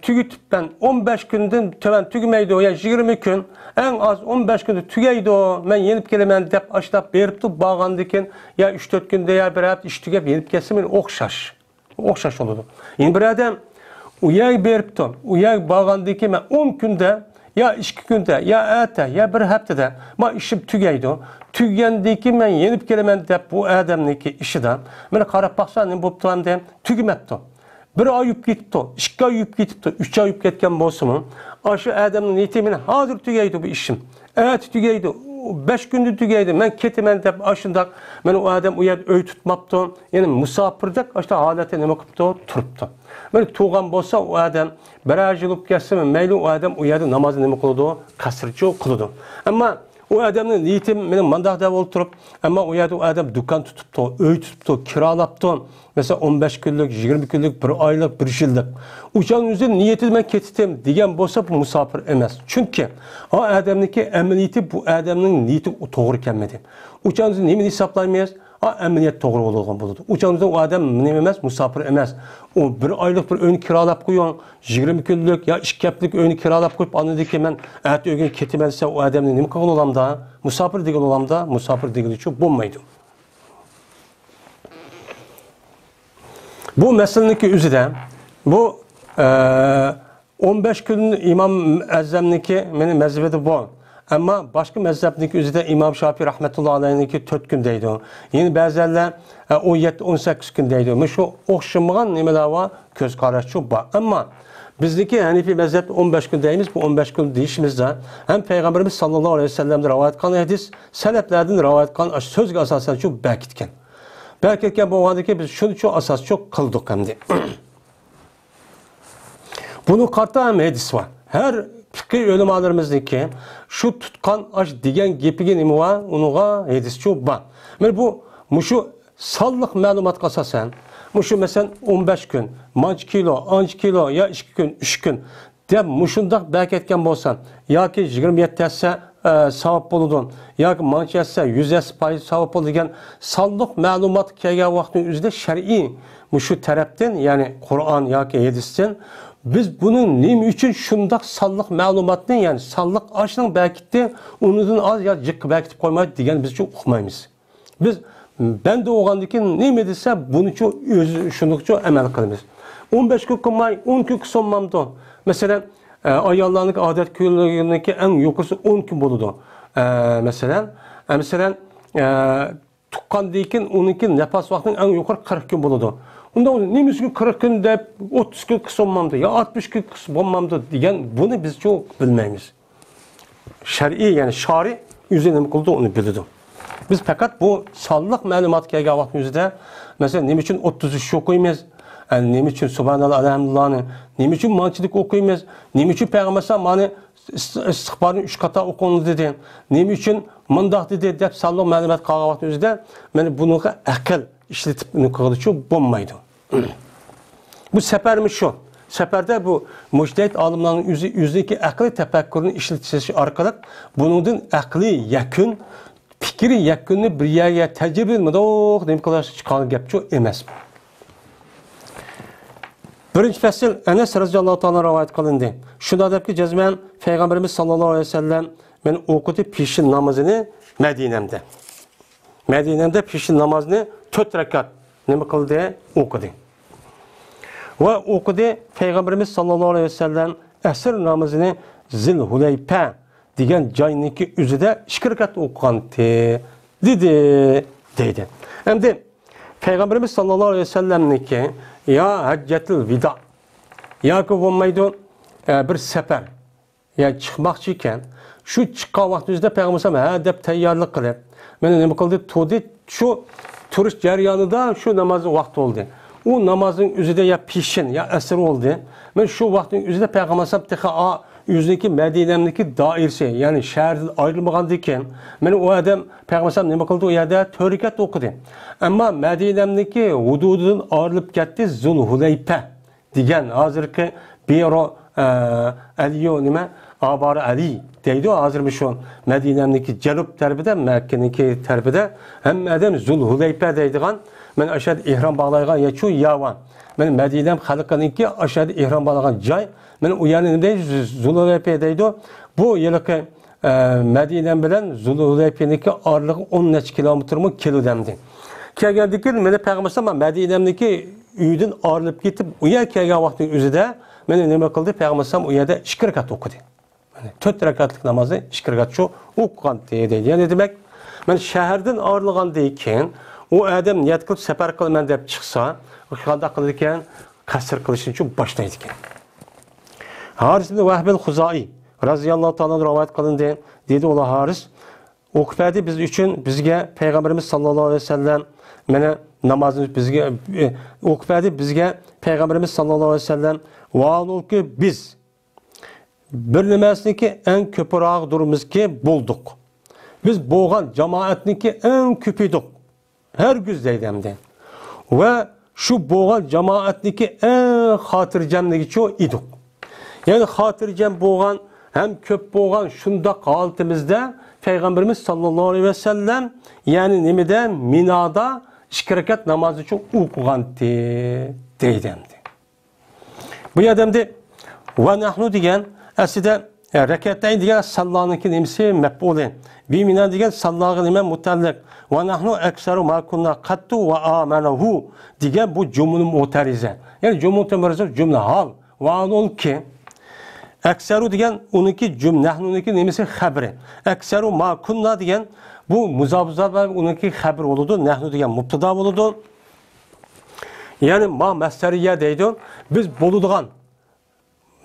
tügütüp ben 15 günden töven tügümeydi o ya 20 gün en az 15 günde tügeydi o ben yenip gelemen dep açtap beripti bağandikin ya 3-4 günde ya berap iş tügep yenip gelsin okşaş olurdu. Yani bir adam uyay beripti uyay bağandikin ben 10 günde ya 2 günde ya ete ya bir haftada ma işim tügeydi o tügendiki ben yenip gelemen dep bu adamniki işi de beni karap baksan bu tutam dem tügümepti. Bir ay yiyip gitti, 2 ay yiyip gitti, 3 ay yiyip ketken bolsun. Aşı adamın yetimine hazır tügeydi bu işim. Evet tügeydi, 5 gündür tügeydi. Ben ketimen dep aşındak, ben o adam uyad öy tutmaptı. Yani musafirdak, aşta halete neme kıptı, turuptu. Ben tuğan bolsa o adam, bir ay yılıp gelsin, meyli o adam uyadı namazı neme kılıdı, kasırcı kılıdı. Ama o adamın niyetim benim mandahda oturup ama o adam dükkan tutuptu, öy tutuptu, kiralaptı. Mesela 15 günlük, 20 günlük, bir aylık, bir yıllık. Uçağın üzerinde niyeti ben ketitim diyen bolsa bu musafir emez. Çünkü o adamdaki emniyeti bu adamın niyeti doğru gelmedi. Uçağın üzerinde nemin hesaplayamayız, o emniyet doğru olduğunu buldu. Uçağın üzerinde o adam ne emez, musafir emez. O bir aylık bir ön kiralap koyuyor, 20 günlük ya 2 haftalık ön kiralap koyup anladı ki ben eğer ögün ketimelse o adamın ne mi kalın olam da, musafir değil olam da, musafir değil için bulmaydı. Bu meseleninki üzüde, bu 15 gün İmam Ezzem'ninki benim mezhebede bu. Ama başka mezhebninki üzüde İmam Şafii rahmetullahi aleyhinki 4 gündeydi o. Yine bazılarla 17-18 gündeydi o. Şu okşamayan nemeler var, göz kararışı var. Ama bizdeki Hanefi mezhep 15 gündeyimiz, bu 15 gün deyişimizde hem Peygamberimiz sallallahu aleyhi ve sellem'de rivayet kılan hadis, seleflerden rivayet kılan söz asasen çok belkitken. Belki bu vadeki biz şunu çok asas çok kıldık hem de. Bunu kartta hem hadis var. Her fikir ölümalarımızdaki şu tutkan aş diyen gepigin imi var, onuğa hadis çok var. Yani bu şu sallık malumat asasen, şu mesela 15 gün, manç kilo, anç kilo ya 2 gün, 3 gün de muşundak belki etken bolsan, ya ki 27 etse savap boludun, ya ki manç etse 100 payı savap bolu degen sallık malumat kelgen vaktin üzerinde şer'i şu taraftan yani Kur'an ya ki hadisten biz bunun neyim için şundak sallık malumatını yani sallık aşının belki de onundan az ya cık belki koymayı degen biz çok okumayız. Biz ben de oğandaki ne medise bunu çok şunu çok emel kılımız. 15 gün kılmay, 10 gün sonmamdı. Mesela ayarlarındaki adet köylerindeki en yukarısı 10 gün buludu. Mesela tukkan deyken onunki nefes vaktinin en yukarı 40 gün buludu. Ondan neymiş ki 40 gün de 30 gün sonmamdı ya 60 gün sonmamdı diyen bunu biz çok bilmeyiz. Şer'i yani şari üzerine kıldı onu bildim. Biz fakat bu sallık malumat kelgen vaktimizde mesela ne için 33 okuymayız, yani ne için Subhanallah elhamdülillah'ını, ne için mançılık okuymayız, ne için Peygamber sallallahu istihbarın 3 kata okundu dedi, ne için mandah dedi dep sallık malumat kelgen vaktimizde yani bunu akıl işletip bunu kılıçı bulmaydı. Bu seferimiz şu. Seferde bu müctehit alimlerin yüzdeki akli tefekkürünün işletişi arkalık bunun akli yakın fikri yakını bir yerге tecrübe edilmedi. Demek kadar çıkan gap çok emas. Birinci fasıl Enes radıyallahu ta'ala rivayet kılındı. Şunda deyip ki cezmen Peygamberimiz sallallahu aleyhi ve sellem ben okudu peşin namazını Medine'mde. Medine'mde peşin namazını 4 rekat ne kıldı okudu. Ve okudu Peygamberimiz sallallahu aleyhi ve sellem esir namazını Zilhuleype diyen cayniki üzüde 2 rekat okugandı. dedi deydi. Hem de Peygamberimiz sallallahu aleyhi ve sellem'niki ya haccetul vida ya ki olmaydı bir sefer ya çıkmakçıyken şu çıkan vaktimizde Peygamberimiz ha dep tayyorlik qilib meni nima qildi to'di şu turish jarayonida şu namazın vakti oldu. O namazın üzerinde ya pişin ya esir oldu. Ben şu vaktin üzerinde Peygamberimiz tıka yüzdeki Medine'mdeki dairesi yani şehirden ayrılmagandiken ben o adam Peygamberimiz nima qildi o yerda 4 rekat okudu. Ama Medine'mdeki hududidan ayrılıp gitti Zulhuleype degan hozirgi bero Aliyo nima Abar Ali deydi o hazır şu Medine'mdeki Cenup tarafında Mekke'deki tarafında hem adam Zulhuleype deydigan men aşağıda ihram bağlaygan ya şu yavan men Medine'm halkınınki aşağıda ihram bağlagan cay men o yani ne Zulhuleype deydi bu yılki Medine'm bilen Zulhuleype'ninki aralığı 10 neç kilometre mi kilo demdi. Kelgendiki men Peygamberimiz Medine'mdeki uydan ayrılıp gitip o yer kelgen vaktin üzerinde men nima qildi Peygamberimiz o yerda 2 rekat okudu. Yani 4 rekatlık namazı 2 rekat şu okugan deydi. Yani demek men şehirden ayrılgan deyken o adam niyet qilib safar qilaman deb chiqsa, qanday qiladi ekan? Qasr qilish uchun boshlaydi ekan. Haris ibn Vahb al-Khuzai radhiyallohu ta'ala rivoyat qilindi. Dedi ular Haris o'qifadi biz uchun bizga Peygamberimiz sallallohu alayhi vasallam mana namazimiz bizga o'qifadi bizga Peygamberimiz sallallohu alayhi vasallam vaanulki biz bir nimasiniki en ko'proq durumizki bulduk. Biz bo'lgan jamoatniki en ko'paydik. Her gün deydimdi. Ve şu bo'lgan jamoatniki en xotirjamligi şu idik. Yani xotirjam bo'lgan hem ko'p bo'lgan shundoq holatimizda Peygamberimiz sallallohu aleyhi ve sellem yani nimada Minada 2 rekat namoz uchun o'qigandi deydimdi. Bu adamdi ve nahnu degan aslida rekatdayn degan sallaniki nimasi maf'ulin. Bi mina degan sallaga nima mutallaq. Ve nahnu ekseru ma kunna qattu ve amanahu degan bu cümle mu'tariza. Yani cümle mu'tariza cümle hal. Ve anul ki ekseru degan uniki cümle nahnu'niki nimasi xabri. Ekseru ma kunna degan bu muzabza ve uniki xabr oludu. Nahnu degan mubtada oludu. Yani ma masdariya deydi. Biz boluduğan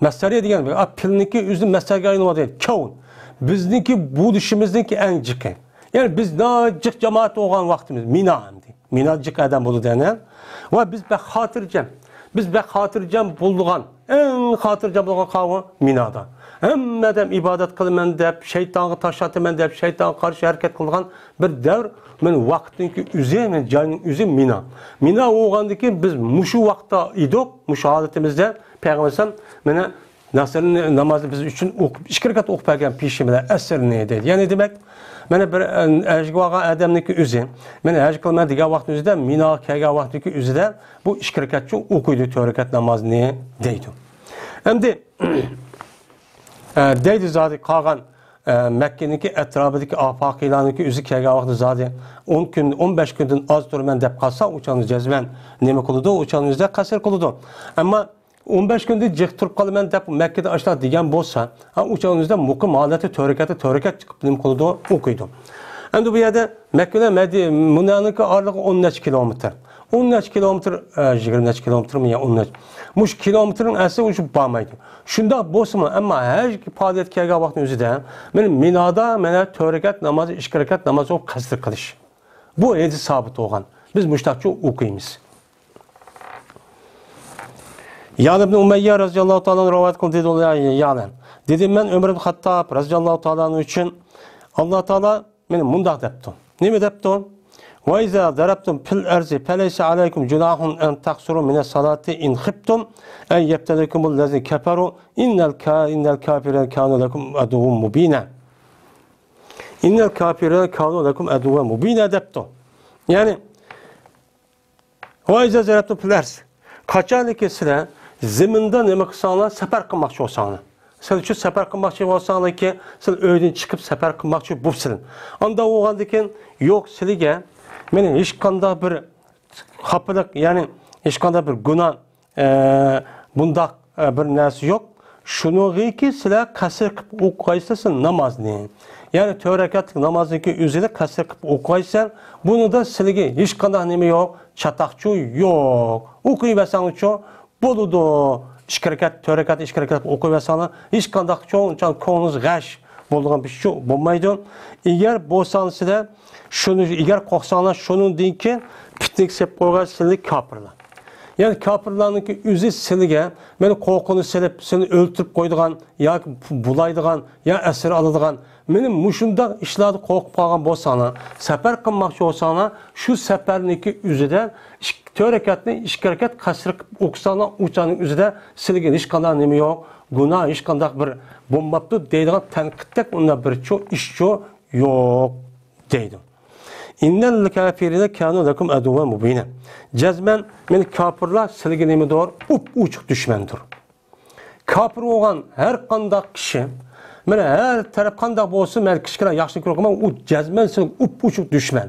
masdariya degan pilniki üzüm masdarga aylanadi. Kavun. Bizniki bu dişimizdeki en cıkı. Yani biz nacık cemaat olan vaktimiz Mina hamdi. Minacık adam buldu denen. Ve biz be hatırcam. Biz be hatırcam bulduğan. En hatırcam bulduğan kavga Mina'da. Hem adam ibadet kılmen deyip, şeytanı taşlatmen deyip, şeytana karşı hareket kılgan bir devr. Men vaktinki üzü, men canın üzü Mina. Mina oğandaki biz muşu vakta idik. Muşu adetimizde Peygamber'den mene Nasır'ın namazı biz için 2 rekat okup erken pişimler eser neydi? Yani demek mene bir ejgvaga adamniki üzü. Mene ejgvaga diğer vakti üzüde Mina kega vaktiki üzüde bu 2 rekat için okuydu 4 rekat namaz ne deydi. Hem de deydi zaten kalan Mekke'ninki etrafındaki afakilanınki üzü kega vakti zaten 10 gün 15 günden az durmen dep kalsa uçanız cezmen neme kılıdı uçanızda kasır kılıdı. Ama 15 günde cık turup kalımen dep Mekke'de açlar diyen bolsa, uçağınızda mukim haleti törekat çıkıp benim konuda okuydu. Hem de bu yerde Mekke'de Muna'nınki ağırlığı 10 kilometre. 10 kilometre, 20 kilometre mi ya 10 Muş kilometrenin asli uçu bağmaydı. Şunda bolsa ama her faaliyet kega vaktin üzerinde benim Mina'da mene törekat namazı, 2 rekat namazı o kasır kılış. Bu edi sabit olan. Biz müştakçı okuyumuz. Ya'l ibn Umayya radhiyallahu ta'ala rivayet kıldı dedi oluyor Ya'l. Dedim ben Ömer ibn Hattab radhiyallahu ta'ala için Allah Teala beni mundaq depti. Nima depti? Ve izâ darabtum fil arzi feleyse aleykum cunahun en taksuru mine salati in khiftum en yebtelikumul lezi keferu innel kafiren kânu lekum aduvun mubîne. İnnel kafiren kânu lekum aduvun mubîne depti. Yani ve izâ darabtum fil arzi kaçanı kesire ziminde nima qilsanglar safar qilmoqchi bo'lsanglar. Siz uchun safar qilmoqchi bo'lsanglar ki siz uydan chiqib safar qilmoqchi bo'lsizlar. Anda o'g'andan keyin yo'q sizga meni hech qanday bir xafalık yani hech qanday bir gunoh bundaq bir narsa yo'q. Şununki sizler kasır kıp okuyasın namazını. Yani 4 rekatlık namazınki üzerinde kasır kıp okuyasın. Bunu da sizlere hiç kadar nemi yok, çatakçı yok. Okuyuversen uçu, buludu. 2 rekat, 4 rekat, 2 rekat okuyuversen hiç kadar çok konunuz gaş bolduğun bir şey olmaydı. Eğer bolsanız sizler, eğer korksanlar şunun deyin ki, pitnik sep koyar sizler kapırlar. Yani kapırlarınki üzü silige, meni korkunu silip, seni öldürüp koyduğun, ya bulaydıgan, ya esir alıdığan, meni muşunda işlerde korkup kalgan bolsana, sefer kılmakçı olsana, şu seferinki üzüde, 4 rekatını 2 rekat kasırıp okusana, uçanın üzüde silige hiç kadar nemi yok, günah hiç kadar bir bombaptı deydiğin tenkittek, onda bir çok iş yok deydim. İnnel kafirine kanu lakum aduven mubine. Cezmen men kafirlar sizge nemi doğru uçuk düşmandır. Kafir olan her kandak kişi, men her taraf kandak bolsun, men kişiler yaxşı görüp ama o cezmen sizin uçuk düşman.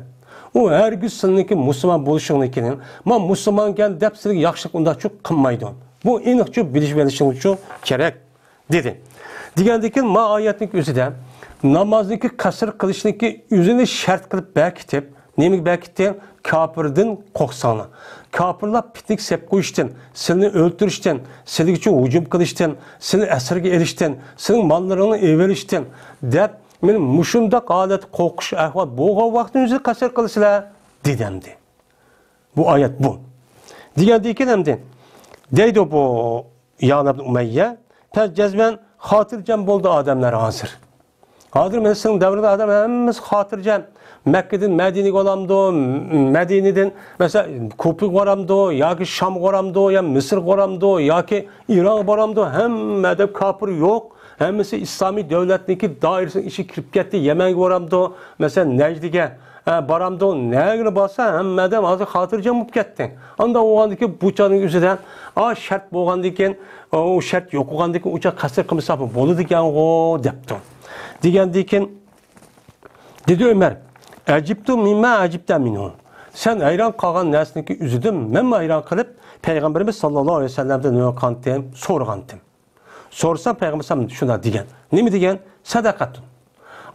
O her gün sizinki Müslüman buluşununkinin, men Müslümanken dep sizge yaxşılık onda çok kılmaydı. Bu eniqçe biliş verişiniz için gerek dedi. Digendekin ma ayetlik üzüde namazındaki kasır kılışındaki üzerine şart kılıp belkitip, neymiş belkitip? Kapırdın koksana. Kapırlar pitnik sep koyuştun, seni öldürüştün, senin için hücum kılıştın, seni esirge eriştin, senin mallarını everiştin. Dep, benim muşundak adet kokuş ahval boğal vaktin üzerine kasır kılışıla dedemdi. Bu ayet bu. Digendeki demdi. Deydi bu Ya'nabn Umeyye, pes cezmen hatırcam boldu adamlar hazır. Hazır mesela devrinde adam hemimiz hatırcam. Mekke'den Medine'ye olamdı, Medine'den mesela Kupik olamdı, ya ki Şam olamdı, ya Mısır olamdı, ya ki İran olamdı. Hem medep kapır yok. Hem mesela İslami devletindeki dairesinin işi kirip gitti. Yemen olamdı, mesela Necdi'ye baramdı. Ne göre basa hem medep hazır hatırcam olup gitti. Anda o andaki buçanın üzerinden şart boğandiken, o şart yok oğandiken uçak kasır kımısapı bolu diken o depti. Digendeyken dedi Ömer, "Ecibtu mimma ecibte minhu." Sen hayran kalgan nesneki üzüdüm, men hayran kılıp Peygamberimiz sallallahu aleyhi ve sellem'den ne kantim, sorgantim. Sorsam Peygamberimiz şuna digen. Ne mi digen? Sadakatun.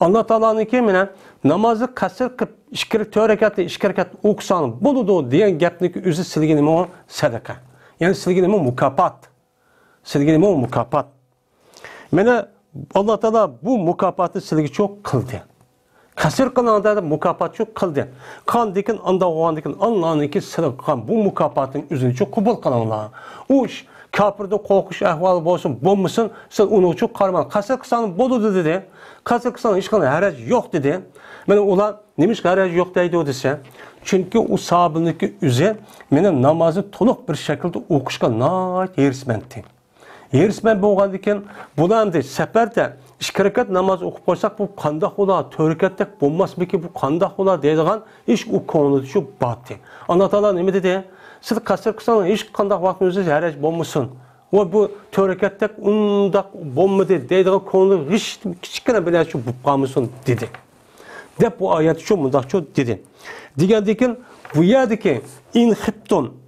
Allah Teala'nın kimine namazı kasır kıp 2 rekatı 2 rekat okusan buludu diyen gapniki üzü silginim o sadaka. Yani silginim o mukafat. Silginim o mukafat. Mene Allah Teala bu mukafatı silgi çok kıldı. Kasır kılanda da mukafat çok kıldı. Kan dikin anda oğan dikin Allah'ın iki silgi bu mukafatın üzerine çok kubul kılanlar. O kafirde korkuş ahval olsun, bulmuşsun, sen onu çok karman. Kasır kısanın boludu dedi. Kasır kısanın hiç kadar harac yok dedi. Mene ola neymiş harac yok deydi o dese. Çünkü o sahabındaki üze benim namazı toluk bir şekilde okuşka nait yerismenti. Yerismen boğan diken bulan de seferde 2 rekat namaz okup koysak bu kandak ola, 4 rekattek bulmaz mı ki bu kandak ola deydiğen iş o konuda şu battı. Allah Teala ne dedi? Siz kasır kısanın hiç kandak vaktinizde harac bulmuşsun. O bu 4 rekattek undak bulmadı deydiğen konuda hiç küçükene bile şu bulmuşsun dedi. De bu ayet şu mundak şu dedi. Digendeki bu yerdeki in hiptun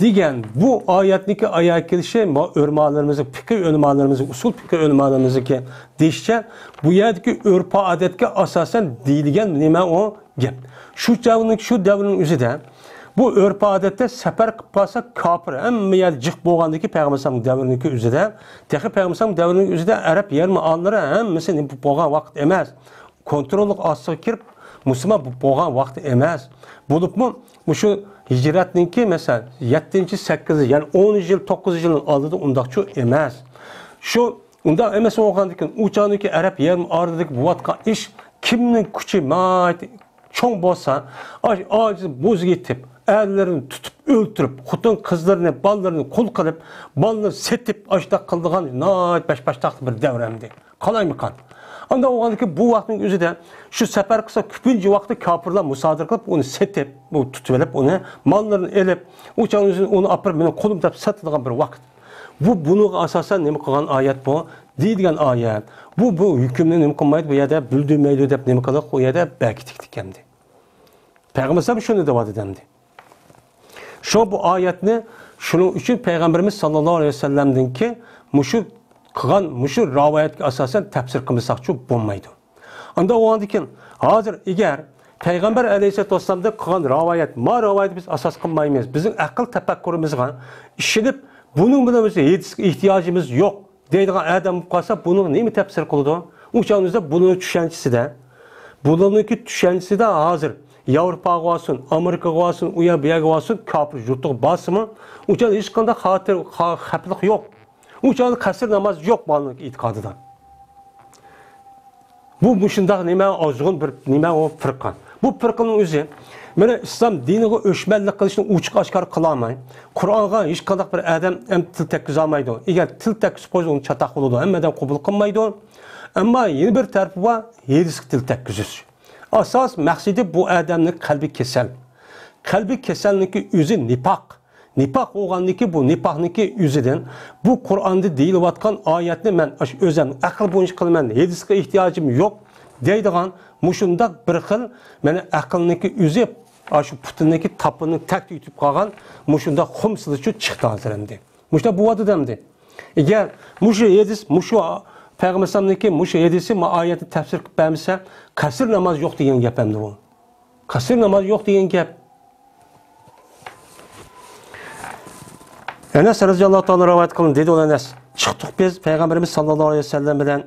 digen bu ayetteki ayak gelişi örmalarımızı, fikir örmalarımızı, usul fikir örmalarımızı ki değişçe bu yerdeki örpa adetke asasen değilgen nime o gep. Şu devrinin üzerinde bu örpa adette sefer kıpasa kapır. Hem yer cık boğandaki Peygamber'in devrindeki üzerinde teki Peygamber'in devrinin üzerinde Arap yer mi anları hem mesela bu boğan vakit emez. Kontrollük asıl kirip Müslüman bu boğan vakti emez. Bulup mu bu şu hicretninki mesela 7. 8. yani 10. yıl 9. yılın aldığı undakçı emez. Şu unda emez oğandaki uçağındaki Arap yerim ardındaki bu vatka iş kimnin küçü maat çoğun bolsa aciz boz getip erlerini tutup öldürüp hutun kızlarını ballarını kul kılıp balını setip açta kıldığan naat baştaktı bir devremdi. Kalay mı kan? Anda oğandaki bu vaktin üzerinde şu sefer kısa küpünce vakti kapırla musadır kılıp onu setip, tutuvelip onu mallarını elip uçağın üzerine onu apırıp benim kolum da satılan bir vakit. Bunu asasen nemi kılan ayet bu. Deydigen ayet. Bu hükümden nemi kılmaydı bu ya da büldürmeydi deyip nemi kılıp o ya da belki tikemdi. Peygamber sahibi şunu da vaat edemdi. Şu bu ayetini şunun için Peygamberimiz sallallahu aleyhi ve sellem'den ki muşu qilgan mushu rivoyatga asosan tafsir qilmasaqchi bo'lmaydi. Unda o'g'andikin hozir agar Payg'ambar alayhisolatu vasallamda qilgan rivoyat, ma rivoyatni biz asos qilmaymiz. Bizning aql tafakkurimizga ishinib, buning bilan biz ehtiyojimiz yo'q deydigan odam qolsa, buni nima tafsir qiladi? O'shaningizda buning tushanchisida, buningki tushanchisida hozir Yevropaga olsun, Amerikaga olsun, u yer bu yerga olsun, kafir yurtga bosimi, o'shan hech qanday xavflik yo'q. O'shan qasr namoz yo'q bo'lgan e'tiqodidan. Bu shundoq nima ozg'un bir nima o firqa. Bu firqaning o'zi mana islom diniga o'shmanlik qilishni ochiq oshkor qila olmay, Qur'onga hech qanday bir odam ham til tekkiza olmaydi. Agar til tekkizib qo'ysa, uni chatoq bo'ladi, hammadan qabul qilmaydi. Ammo yana bir tarafi bor, hadis til tekkizish. Asas maqsadi bu odamning qalbi kasal. Qalbi kasalligi o'zi nifoq. Nifoq bo'lganligi bu nifoqniki o'zidan bu Qur'onda deyilayotgan oyatni men o'zim aql bo'yicha qilaman, hadisga ehtiyojim yo'q deydigan mushundaq bir xil meni aqlniki o'zi shu putiniki tapini tak yutib qolgan mushunda xumsilichi chiqdi hozirmdi. Mushda bu odamdi. Agar mushu hadis, mushu Payg'ambarniki mushu hadisi ma oyatni tafsir qilib bermasa, qasr namoz yo'q degan gap endi bu. Qasr namoz yo'q degan gap. Enes radhiyallohu ta'ala rivoyat qilindi, dedi Enes. Chiqdik biz Payg'ambarimiz sallallohu alayhi vasallam bilan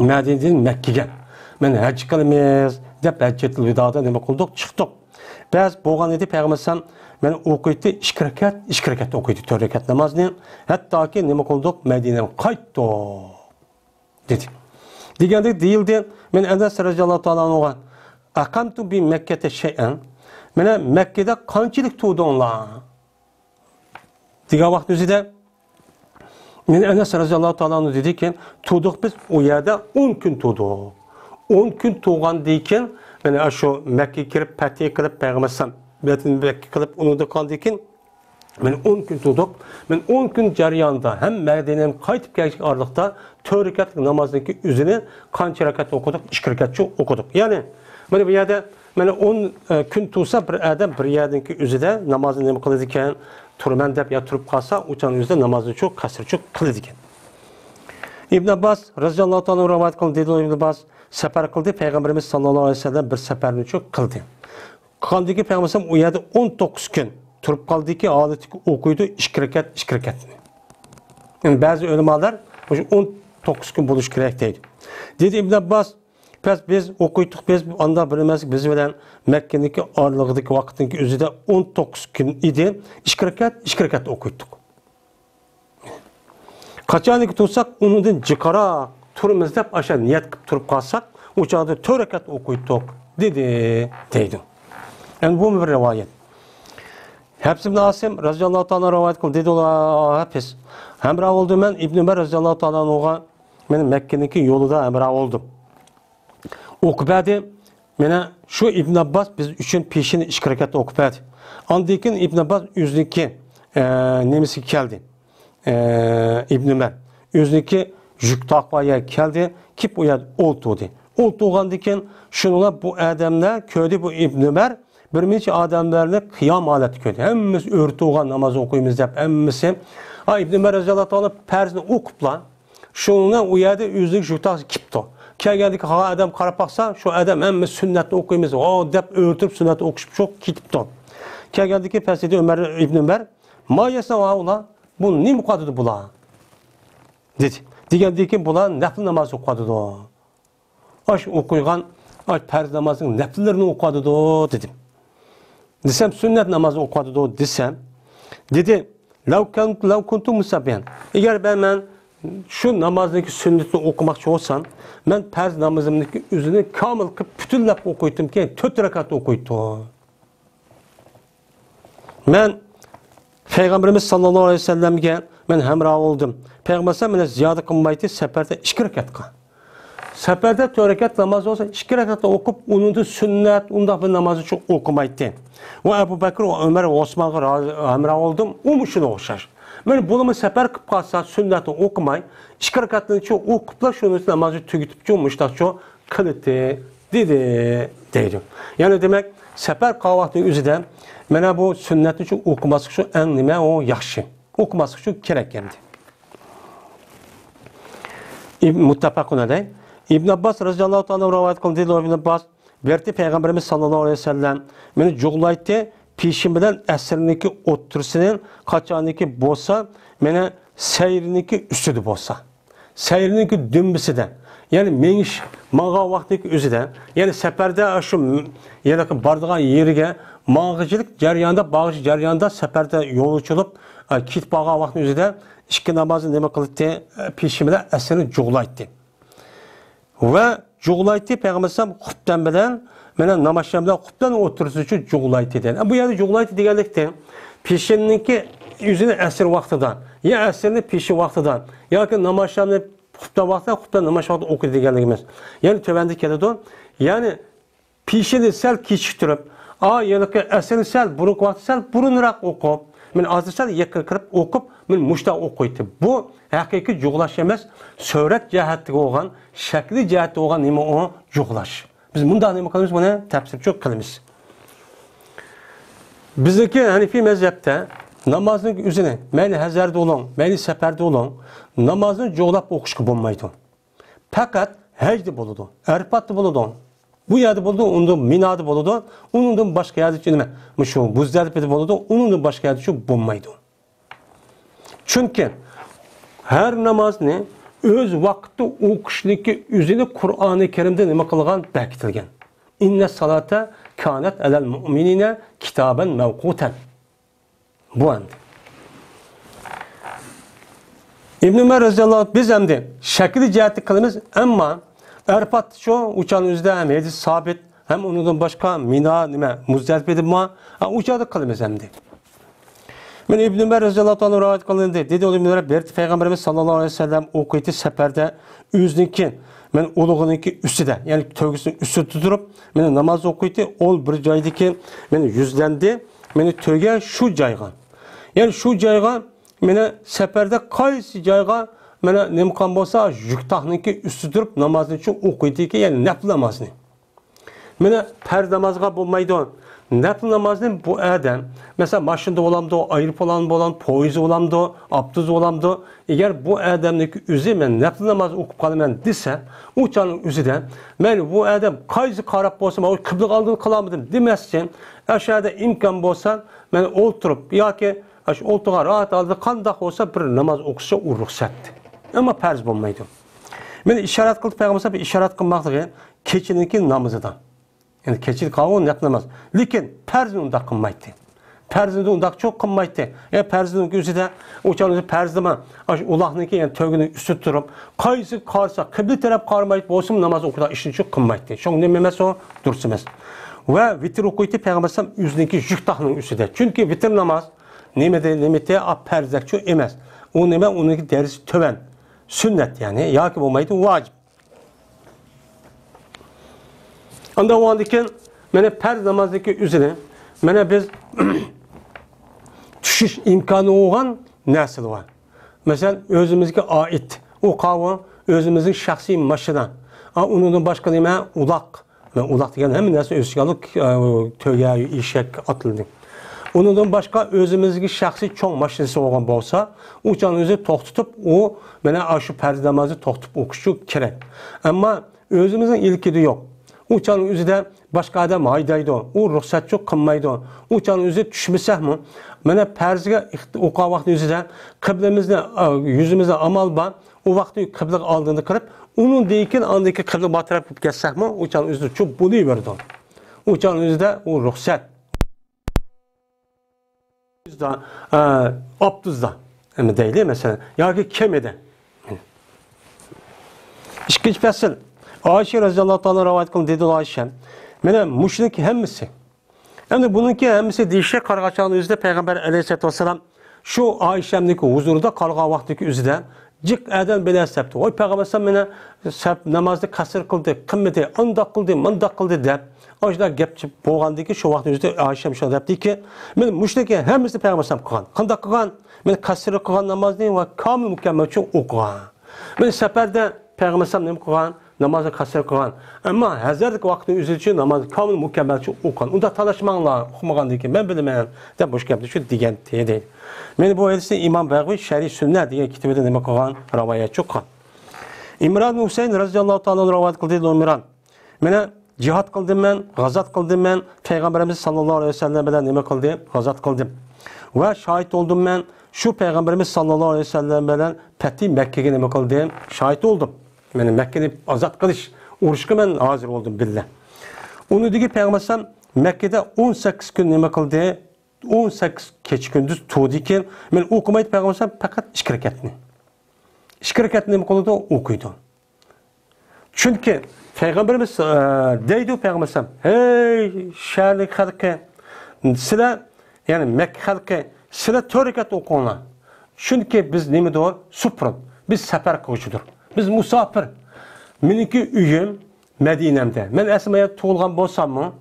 Madinadan Makkaga. Men haj qilamiz deb hajjatul vidoda nima qildik? Chiqdik. Biz bo'lgan edi Payg'ambar meni o'qiydi, 2 rakat o'qiydi, 4 rakat namozni. Hattoki nima qildik? Madinaga qaytdik. Dedi. Deganda deyildi, men Enes radhiyallohu ta'ala anhuga aqamtu bi Makkata shay'an. Mena Makkada qanchalik turdinglar? Degan vaqt o'zida men Enes radhiyallohu ta'ala anhu dedi ki, turdik biz o yerda 10 kun turdik. 10 kun turgandan keyin mana shu Makka kirib, Fatih qilib, Payg'ambar Baytni Makka qilib, unida qoldikin men 10 kun turdik. Men 10 kun jarayonida ham Madinaga qaytib kelish oraliqda 4 rakat namozniki o'zini qancha rakat o'qidik? 2 rakatcha o'qidik. Ya'ni mana bu yerda mana 10 kun tursa bir odam bir yerdagi o'zida namozni nima qiladi ekan? Turman deb ya turib qolsa, o'shan o'zida namozni cho'q, qasrchi qiladi ekan. Ibn Abbas radhiyallohu ta'ala rivoyat qildi, dedi Ibn Abbas safar qildi, Payg'ambarimiz sallallohu alayhi vasallam bir safarni cho'q qildi. Qildiki Payg'ambar u yerda 19 kun turib qoldiki, holatga o'qiydi 2 rakat, 2 rakatni. Yani ba'zi ulamolar o'sha 19 kun bo'lish kerak deydi. Dedi Ibn Abbas, biz o'qiydik, biz anda bilmasdik, biz bilan Makkaniki oralig'idagi vaqtning o'zida 19 kun edi, 2 rakat o'qiydik. Qachoniki tursak, undan jiqaroq turimiz deb o'sha niyat qilib turib qolsak, o'chada 4 rakat o'qiydik dedi, deydi. Yani bu bir rivoyat. Hafs ibn Asim radhiyallohu ta'ala rivoyat qildi, dedi Hafs. Hamroh oldim men Ibn Umar radhiyallohu ta'ala anhuga, men Makkaniki yo'lida hamroh oldim. O'qibadi, mana shu Ibn Abbas biz uchun peshini 2 rakat o'qibadi. Ondan keyin Ibn Abbas o'ziniki nemisi keldi. Ibn Umar o'ziniki yuk taqvoga keldi, kip u yer o'ltirdi. O'ltirgandan keyin shunlar bu odamlar ko'rdi, bu Ibn Umar bir necha odamlarni qiyom holatda ko'rdi. Hammamiz o'rto'g'an namoz o'qiymiz deb hammasi Ibn Umar raziyallohu ta'ala farzni o'qiblar. Shundan u yerda o'zining yuk taqvoga kipdi. Kelgandiki adam qarab baqsa, shu adam hamma sunnatni o'qiymiz, deb o'tirib sunnatni o'qishib cho'q ketibdi. Kelgandiki fasida Umar Ibn Umar, "Mayasa ular, bu nima qiladi bular?" dedi. Degandiki bular nafl namoz o'qiydi. Osh o'qigan, farz namozining nafllarini o'qiydi dedim. Desam sunnat namozi o'qiydi desam, dedi, "Law kuntum musabbihan." Agar men şu namozniki sunnatni o'qimoqchi bo'lsam, men farz namozimniki o'zini komil qilib butunlab o'qiydim ki 4 rakat o'qiydim. Men Payg'ambarimiz sallallohu alayhi vasallamga men hamroh oldim. Payg'ambar meni ziyoda qilmaydi, safarda 2 rakatga. Safarda 4 rakat namoz olsa 2 rakat o'qib, uningda sunnat, unda bir namozni cho'q o'qimaydi. Va Abu Bakr va Umar va Osmonga hamroh oldim, u shuni o'xshash. Men bunu safar qilib qolsa, sunnatni o'qimay, 2 rakatni o'qiblar, shuni namozni tugitib, mushtacho qildi, dedi, deydi. Ya'ni demak, safar qilgan o'zida mana bu sunnatni o'qimaslik shu eng nima o yaxshi. O'qimaslik shu kerak endi. Muttafaqun alayh. İbn Abbas radhiyallohu ta'ala rivoyat qildi. İbn Abbas berdi Peygamberimiz sallallohu alayhi vasallam meni jug'laydi peshim bilan asrniki o'ttirsining qachoniki bo'lsa meni sayrniki ustida bo'lsa. Sayrniki dumbisida. Yani mengish manga vaqtniki o'zida. Yani safarda shu yana bordigan yeriga mang'ichilik jarayonida, bag'ish jarayonida safarda yo'l ochilib ketib qolgan vaqtning o'zida ikki namozni nima qildi? Peshim bilan asrni jug'laydi. Ve jug'laydi Peygamberimiz xutdan bilan mana namozsham bilan xutdan o'tirish uchun jug'laydi dedi. Bu yerda jug'laydi deganlikda peshinniki o'zini asr vaqtidan, ya asrni peshi vaqtidan yoki namozshamni xutdan vaqtidan xutdan namoz vaqti o'qiydi deganligimiz. Ya'ni tövanda keladi. Ya'ni peshini sal kechiktirib, yoki asrni sal burun vaqti sal burunroq o'qib, men azizlar yaqin kirib o'qib, men mushta o'qiydi. Bu haqiqiy jug'lash emas, surat jihatda bo'lgan, shakli jihatda bo'lgan nima o jug'lash. Biz bunday nima qilamiz, buni tafsirchi qilamiz. Bizdeki Hanifi mezhepte namazın üzerine mayli hazarda olun, mayli seferda olun, namazını jug'lab o'qishga bo'lmaydi. Fakat hajda bo'ladi, Arfatda bo'ladi. Bu yerde bo'ladi, unda Minada bo'ladi, undan boshqa yerda nima? Shu Muzdalifada bo'ladi, undan boshqa yerda bo'lmaydi. Chunki her namazını öz vaqti o'qishligi o'zini Qur'oni Karimda nima qilgan ta'kidlangan. İnne salata kanat alal mu'minina kitaben mevqutan. Bu endi. İbn Ömer radhiyallohu anh biz endi shakli jihatda qilamiz, ammo Arfat shu uçan o'zida ham hadis sabit, hem undan boshqa Mina nima Muzdalifada ma uçada qilamiz endi. Men İbn Ömer radhiyallohu anh rivoyat qilindi. Dedi Ibn Ömer berdi Peygamberimiz sallallohu alayhi vasallam o'qiydi safarda o'ziniki men ulug'iniki ustida, ya'ni to'g'risini ustida turib, meni namoz o'qiydi. Ol bir joydaki meni yuzlandi, meni to'ga shu joyga. Ya'ni shu joyga meni safarda qaysi joyga meni nimqon bo'lsa, yuktahniki ustida turib namozni uchun o'qiydi, ya'ni nafl namozni. Meni farz namozga bo'lmaydi. Nafl namazının bu adam, mesela maşında olamdı, aeroplan olan, poyuz olamdı, abduz olamdı. Eğer bu adamdaki üzü men nafl namazı okup kalımen dese, uçanın üzüden, ben bu adam kayızı karab olsa, o kıblık aldığını kılamadım demezken, aşağıda imkan olsa, ben oturup, ya ki oltuğa rahat aldı, kandak olsa bir namaz okusa o ruhsattı. Ama farz olmaydı. Ben işaret kıldı, Peygamber'e bir işaret kılmaklığı, keçininki namazıdan. Yani keçil kavun yapılmaz. Lakin perzini unda kılmaydı. Perzini unda çok kılmaydı. Perzinin üzerinde uçan üzerinde perzlama, ulağınki yani tövgünün üstü durup, kayısı karsa, kıbli taraf karmaydı, olsun namaz okuda işini çok kılmaydı. Şoň nememez o dursunmaz. Ve vitir okuydu Peygamber yüzündeki yüktahının üstünde. Çünkü vitir namaz nemete perzek çok emez. O neme onunki dersi töven. Sünnet yani. Yakip olmaydı vacip. Anda o andaki mene perz namazdaki üzerine mene biz düşüş imkanı olan nesil var. Mesela özümüzdeki ait o kavga özümüzün şahsi maşına. Onun başka neyme ulak. Ulak diyen hem nesil özgürlük töye işek atıldı. Onun başka özümüzdeki şahsi çok maşinesi olan bolsa uçan özü toxtutup o mene aşı perz namazı toxtutup okuşu kerek. Ama özümüzün ilkidi yok. Uçanın üzerinde başka adam haydaydı. O ruhsat çok kılmaydı. Uçanın üzerinde düşmesek mi? Bana perzge oka vakti üzerinde kıblemizde yüzümüzde amal var. O vakti kıble aldığını kırıp onun deyken andaki kıble batırıp geçsek mi? Uçanın üzerinde çok buluyor verdi. Uçanın üzerinde o ruhsat. Abduzda. Ama değil mesela. Ya ki kemede. İkinci fasıl. Ayşe radhiyallohu anh rivayet kıldı dedi Ayşe. Mene müşrik hemmisi. Yani bununki hemmisi dişe kargaçanın üzerinde Peygamber aleyhissalatü vesselam şu Ayşe'mdeki huzurda karga vaktiki üzerinde cik eden bile septi. Oy Peygamber mene namazda kasır kıldı, kımmeti, andak kıldı, mandak kıldı deyip Ayşe'da gepçip boğandaki şu vakti üzerinde Ayşe'm şöyle yaptı ki mene müşrik hemmisi Peygamber kılgan. Kandak kılgan, mene kasır kılgan namaz değil ve kamil mükemmel için okugan. Mene seferde Peygamber ne kılgan? Namazı kasır kılan. Ama hazırlık vaktinin üzülücü namazı kamil mükemmelçi okuyan. Onda talaşmanla okumagan deyken ben bilmeyen de boş geldi. Şu diyen değil. Ben bu hadisi İmam Bəğvi Şer'i Sünnet diye kitabında demek olan ravaya çok kan. İmran Hüseyin radıyallahu ta'ala rivayet kıldı İmran. Mene cihat kıldım ben, gazat kıldım ben. Peygamberimiz sallallahu aleyhi ve sellem bilen nime kıldı? Gazat kıldım. Ve şahit oldum ben. Şu Peygamberimiz sallallahu aleyhi ve sellem bilen Fethi Mekke'ye nime kıldım? Şahit oldum. Yani Mekke'ni azat kılış uğruşka ben hazır oldum billah. Onu digi Peygamberim Mekke'de 18 gün nime kıldı? 18 keç gündüz tuğdu iken men okumaydı Peygamberim fakat 2 rekatni. 2 rekatni nime kıldı okuydu. Çünkü Peygamberimiz deydi Peygamberim hey şerlik halkı sizler yani Mekke halkı sizler 4 rekat okuyunlar. Çünkü biz nime doğru supran biz sefer kılışıdır. Biz musafir. Meniki üyüm Medine'mde. Men esmaya tuğulgan bolsam mı?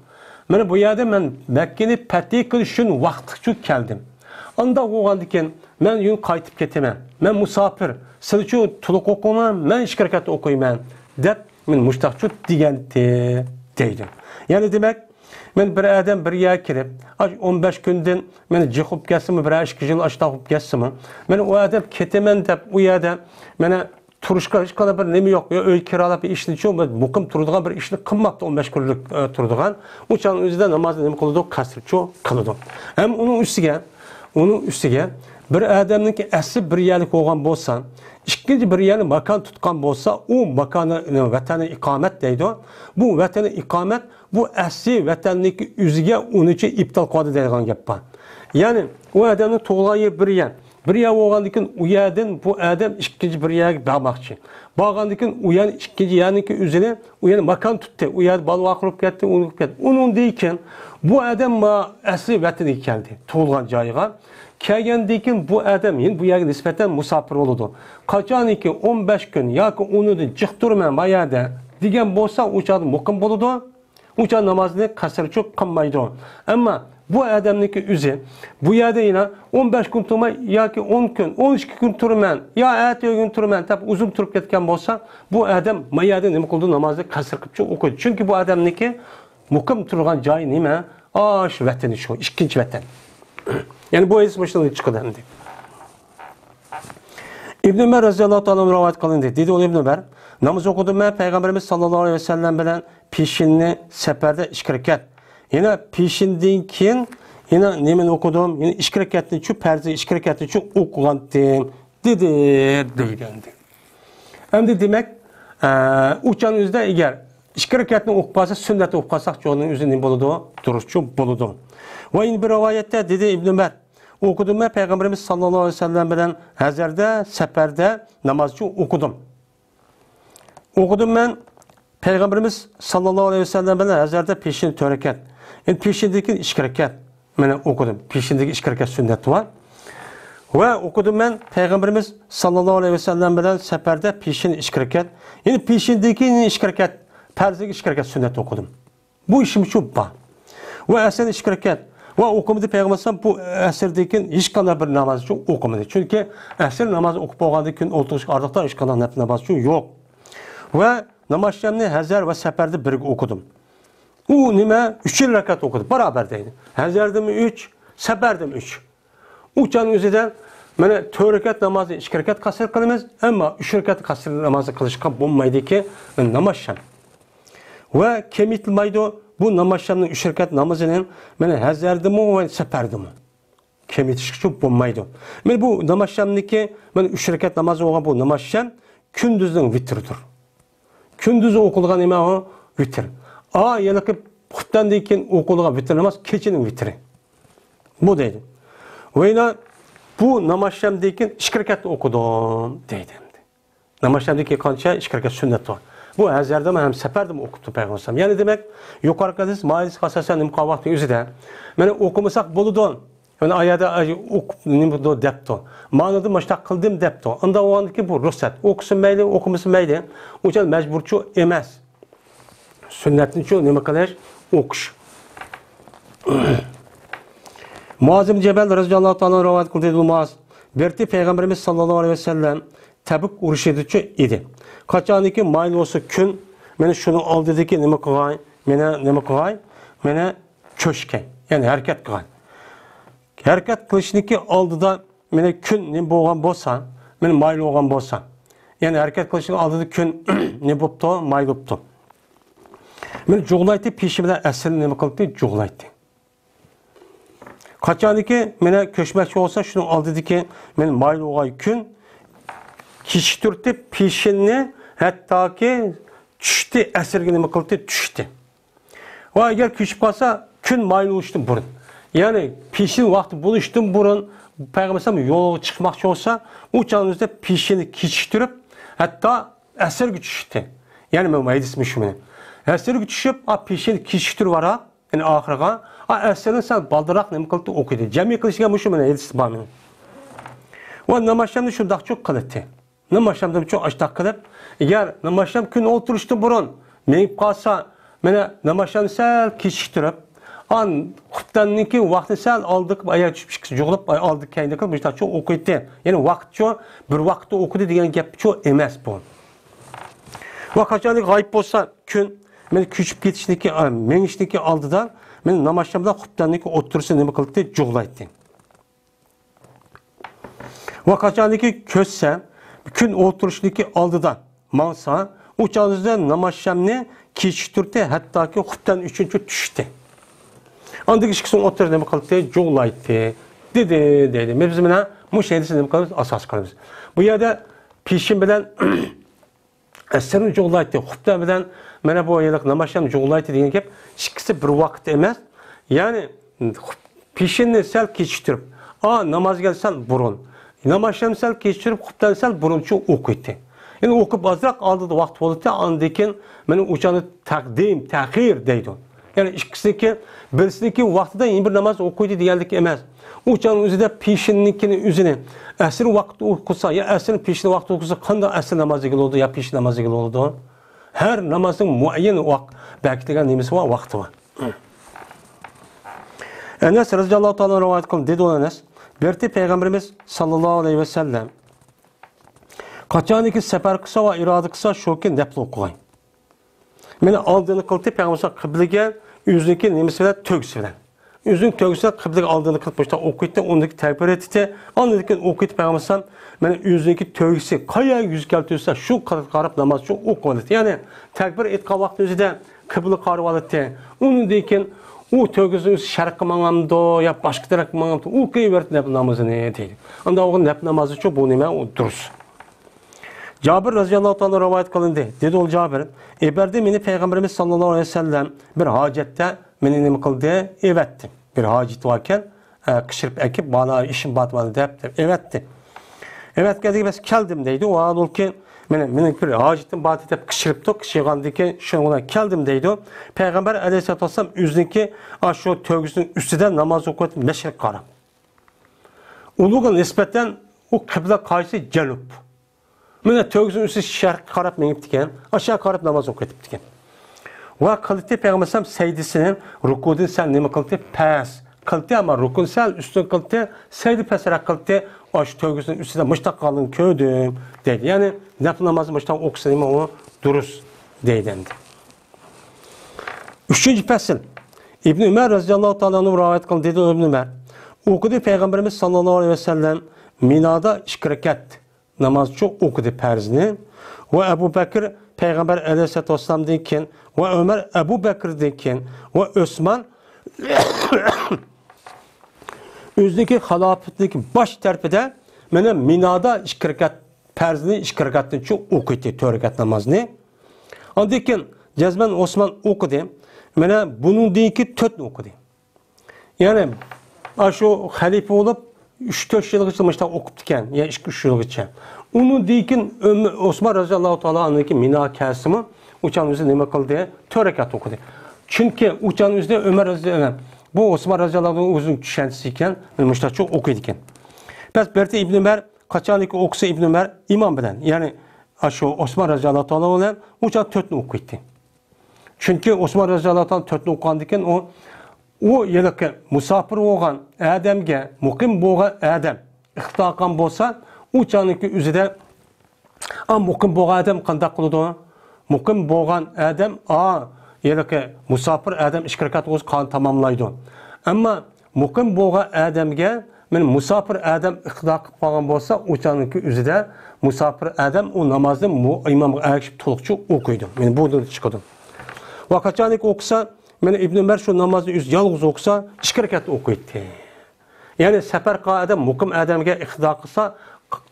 Men bu yerde men Mekke'ni fethi kılış üçün vaqt üçün keldim. Anda oğandiken men yün kaytıp ketemem. Men musafir. Siz üçün tuluk okuyman, men 2 rekat okuyman. Dep men muştaqçı digenti deydim. Yani demek men bir adam bir yer kirip 15 günden men jıqıp gelsim bir 2 yıl aştaqıp gelsim. Men o adam ketemen dep o yerde mene turuşqa hiç kadar bir nemi yok. Öy kiralap bir işni çok mukim turduğan bir işni qımmakta 15 günlük turduğan. Uçan özüde namazı nemi kıldı kasır çok kıldı. Hem onun üstüge bir adamnınki asli bir yerlik olgan bolsa, ikinci bir yerli makan tutkan bolsa, o makanı vatani ikamet deydi. Bu vatani ikamet bu asli vatanniki üzüge onun için iptal qiladi deydigan gap var. Yani o adamın tuğulgan yer bir yer. Bir yer olgandikin u yerden bu adam ikinci bir yerga barmoqchi. Borgandikin u yer ikinci yerniki üzüne u yer makan tutdi. U yer balvoq qilib ketdi, unib ketdi. Onun deyken bu adam ma asli vataniga keldi. Tuğulgan joyiga. Kelgandikin bu adam yin bu yerga nisbatan musafir bo'ladi. Qachoniki 15 kun yoki uni jiq turman bu yerda degan bo'lsa, o'chadi muqim bo'ladi. O'cha namozni qasrchi qilmaydi. Ammo bu adamniki üzü bu yerde yine 15 gün turma ya ki 10 gün, 12 gün turman ya ertesi gün turman tabi uzun turup ketken bolsa bu adam mayada nima qildi namozda qasr qilib o'qiydi. Chunki bu adamniki muqim turgan joyi nima? Shu vatani shu, ikkinchi vatan. Yani bu hadis başından chiqadi endi. İbn Ömer radhiyallohu anhu rivoyat qilindi. Dedi o İbn Ömer, namoz o'qidim men Peygamberimiz sallallohu alayhi vasallam bilan peshinni safarda 2 rekat. Yine peşinden keyin yine nemen okudım, yine 2 rekatni şu perzi 2 rekatni şu okugandim dedi deygandi. Endi demek uçan üzde eğer 2 rekatni okupasa sünnet okupasak çoğunun üzerinde boludu, duruşçu boludu. Ve yine bir rivayette dedi İbn Ömer, okudum ben Peygamberimiz sallallahu aleyhi ve sellem bilen hazerde, seferde namazcı okudum. Okudum ben Peygamberimiz sallallahu aleyhi ve sellem bilen hazerde peşin 4 rekat. Yani peşindeki 2 rekat ben okudum. Peşindeki 2 rekat sünnet var. Ve okudum ben Peygamberimiz sallallahu aleyhi ve sellem bilen seferde peşin 2 rekat. Yani peşindeki 2 rekat, perzindeki 2 rekat sünnet okudum. Bu işim şu var. Ve eserde 2 rekat. Ve okumadı Peygamberimiz bu eserdeki hiç kadar bir namaz için okumadı. Çünkü eser namazı okup olgandık gün oltuğu ardıkta hiç kadar namaz için yok. Ve namaz işlemini Hazar ve seferde birlikte okudum. O nime 3 rekat okudu. Beraberdeydi. Hazarda mı 3, seferde mi 3. Uçanın üzerinden bana 4 rekat namazı 2 rekat kasır kılmaz. Ama 3 rekat kasır namazı kılışkan bulmaydı ki namaz işlem. Ve kemitilmaydı bu namaz işleminin 3 rekat namazının bana hazarda mı ve seferde mi? Kemitişki bulmaydı. Ben bu namaz işlemindeki 3 rekat namazı olan bu namaz işlem kündüzün vitridir. Kündüzü okulgan nima o? Vitr. Yani ki xutdan keyin o'qilgan vitr namaz kechining vitri. Bu deydi. Ve yine bu namazdan keyin 2 rekat o'qidim deydi. Namazdan keyin qancha 2 rekat sunnat var. Bu hazarda ham safarda mı o'qibdi Peygamber. Yani demek yuqorqi hadis Ma'is qasasan imqovaqning o'zida mana o'qimasak bo'ladi. Yani ayada o'qib nima debdi. Ma'noda mashtaq qildim debdi. Unda o'g'andiki bu ruxsat. O'qisin mayli, o'qimasin mayli. O'chal majburchi emas. Sünnetini şu nima qilish o'qish. Muaz ibn Cebel radhiyallohu ta'ala rivoyat qildi Muaz. Berti Peygamberimiz sallallohu aleyhi ve sellem Tabuk urushidichi edi. Qachoniki mayli olsa kun meni shuni oldidagi nima qilay? Meni cho'shkay. Yani harakat qilay. Harakat qilishniki oldida meni kun nima bo'lgan bo'lsa, meni mayli bo'lgan bo'lsa, Yani hareket kılışın aldığı gün ne boptu? May boptu. Men joğlaydı peşi bilen eseri nima kıldı? Joğlaydı. Kaçaniki mene köşmekçi olsa şunu aldı ki men maylı oğay gün kişitürtü peşini hatta ki düştü eseri nima kıldı? Düştü. Ve eğer küçük kalsa gün maylı uçtum burun. Yani peşin vakti buluştum burun. Peygamber yola çıkmakçı olsa uçağınızda peşini kişitürüp hatta eser güçüştü. Yani ben hadismiş şunu. Eser güçüşüp peşini kişitür var ha. Yani ahirga. Eserin sen baldırak ne kıldı okudu. Cemi kılışıga bu şunu hadis bağımını. Ve namaşamda şu daha çok kılıttı. Namaşamda çok açtak kılıp eğer namaşam gün oturuştu burun. Meyip kalsa mene namaşam sel kişitürüp an xutdanninki vaqti sal aldık aya düşüp jo'g'lab aldık kayda qilib işte çok okuydu. Yani vaqt çok bir vaqtda okudu degan gap çok emas bu. Va qachonlik g'oyib bo'lsa kun men kuchib ketishniki, mengishniki oldidan men namozshamda xutdanniki o'tirsa nima qildi? Jo'g'laydi. Va qachoniki ko'zsa kun o'tirishniki oldidan mansa uçağınızda namozshamni kechiktirdi, hattoki xutdan 3-chi tushdi. Andaki kişinin oturduğu nima qildi? Jo'g'laydi. Dedi. Biz bilan bu şeyni nima qilamiz? Asos qilamiz. Bu yerda peshin bilan asrni jo'g'laydi. Xutda bilan mana bu yerda namozsham jo'g'laydi degan gap ikkisi bir vaqt emas. Ya'ni peshinni sal kechiktirib, namozga sal burun. Namozsham sal kechiktirib, xutdan sal buruncha o'qiydi. Yani o'qib ozroq oldida vaqt bo'ldi, andikin mana o'chani taqdim, ta'xir deydi. Yani ikkisiniki birsiniki vaqtida bir namoz o'qiydi deganlik emas. O'chani o'zida peshinnikini o'zini asr vaqt o'qisa, ya asr peshin vaqt o'qisa qanday asr namoziga bo'ladi, ya peshin namoziga bo'ladi? Har namozning muayyan vaqt belgilangan nimasi bor, vaqti bor. Enes radhiyallohu ta'ala rivoyat qildi, dedi Enes, berti payg'ambarimiz sallallohu alayhi vasallam qachoniki safar qilsa va iroda qilsa shokin dafl o'qig'ay. Meni oldini qildi payg'ambar qibliga o'ziniki nimasi bilan to'g'si bilan. O'zining to'g'sida qibliga oldini qilib boshda o'qiydi, undagi takbir etdi. Ondan keyin o'qiydi payg'ambar meni o'ziniki to'g'si qayerga yuz keltirsa shu qarab namoz shu o'qiydi. Ya'ni takbir etgan vaqt o'zida qibla qarab oladi. Undan keyin u to'g'sini sharqqa mangamdo yo boshqa tarafga mangamdo o'qiyverdi namozini deydi. Unda o'g'il namozi chu bu nima u durust. Cabir radhiyallahu ta'ala rivayet kılındı. Dedi ol Cabir, eberde meni Peygamberimiz sallallahu aleyhi ve sellem bir hacette meni nima kıldı? Evetti. Bir hacet varken kışırıp ekip bana işim batmadı deyip evetti. Evet geldi ben keldim deydi. O an ol ki meni bir hacetin batı deyip kışırıptı. Kışırgandı ki şuna keldim deydi. Peygamber aleyhisselatü vesselam üzdeki şu tövgüsünün üstüden namaz okuyordu meşrik karab. Uluğun nispeten o kıbla karşı cenup. Mene tövgüsünün üstü şarkı karab menip diken, aşağı karab namaz okuyup diken. Ve kılıtı Peygamber seydisinin rukudun sen nime kılıtı? Pes. Kılıtı ama rukun sen üstün kılıtı, seydi peserek kılıtı, aşı tövgüsünün üstüde mıştak kalın köydüm dedi. Yani nafil namazı mıştak okusun o duruz deydendi. Üçüncü pesil. İbn Ömer radıyallahu ta'ala'nın rivayet kıldı dedi İbn Ömer. Okudu Peygamberimiz sallallahu aleyhi ve sellem Mina'da işkiraket namaz çok okudu perzini. Ve Ebu Bekir Peygamber aleyhisselatü vesselam'dan keyin ve Ömer Ebu Bekir'den keyin ve Osman o'zidagi halofatlik bosh tarafida mana Mina'da ishkirakat farzini ishkirakatdan cho'q o'qiydi 4 rakat namozni. Ondan keyin jazman Osman o'qidi. Mana buningdan keyin 4 o'qidi. Ya'ni shu xalifa bo'lib 3-4 yilgacha mashta o'qib ekan, ya 2-3 yilgacha. Undan keyin Osman roziyallohu taolo aniki Mina kasimi o'chan o'zi nima qildi? 4 rakat o'qidi. Chunki o'chan o'zida Umar roziyallohu bu Osman roziyallohu o'zining tushunchasi ekan, mashta cho'q o'qiydi ekan. Bas berdi Ibn Umar qachoniki o'qisa Ibn Umar imom bilan, ya'ni shu Osman roziyallohu taolo bilan o'chan 4 ni o'qiydi. Chunki Osman roziyallohu taolo 4 ni o'qigandan keyin o yerga musafir bo'lgan odamga, muqim bo'lgan odam ixtiqon bo'lsa, o'chaniki o'zida muqim bo'lgan odam qanday qiladi? Muqim bo'lgan odam yerga musafir odam 2 rakat o'z qon tamomlaydi. Ammo muqim bo'lgan odamga men musafir adam iqtido qilib qolgan bo'lsa, o'shaniki o'zida musafir adam o namozni imomga ergishib to'liqcha o'qiydi. Men bu yerdan chiqdim. Va qachoniki o'qisa, men Ibn Umar shu namozni o'zi yolg'iz o'qisa, 2 rakat o'qiydi. Ya'ni safar qilgan muqim odamga iqtido qilsa,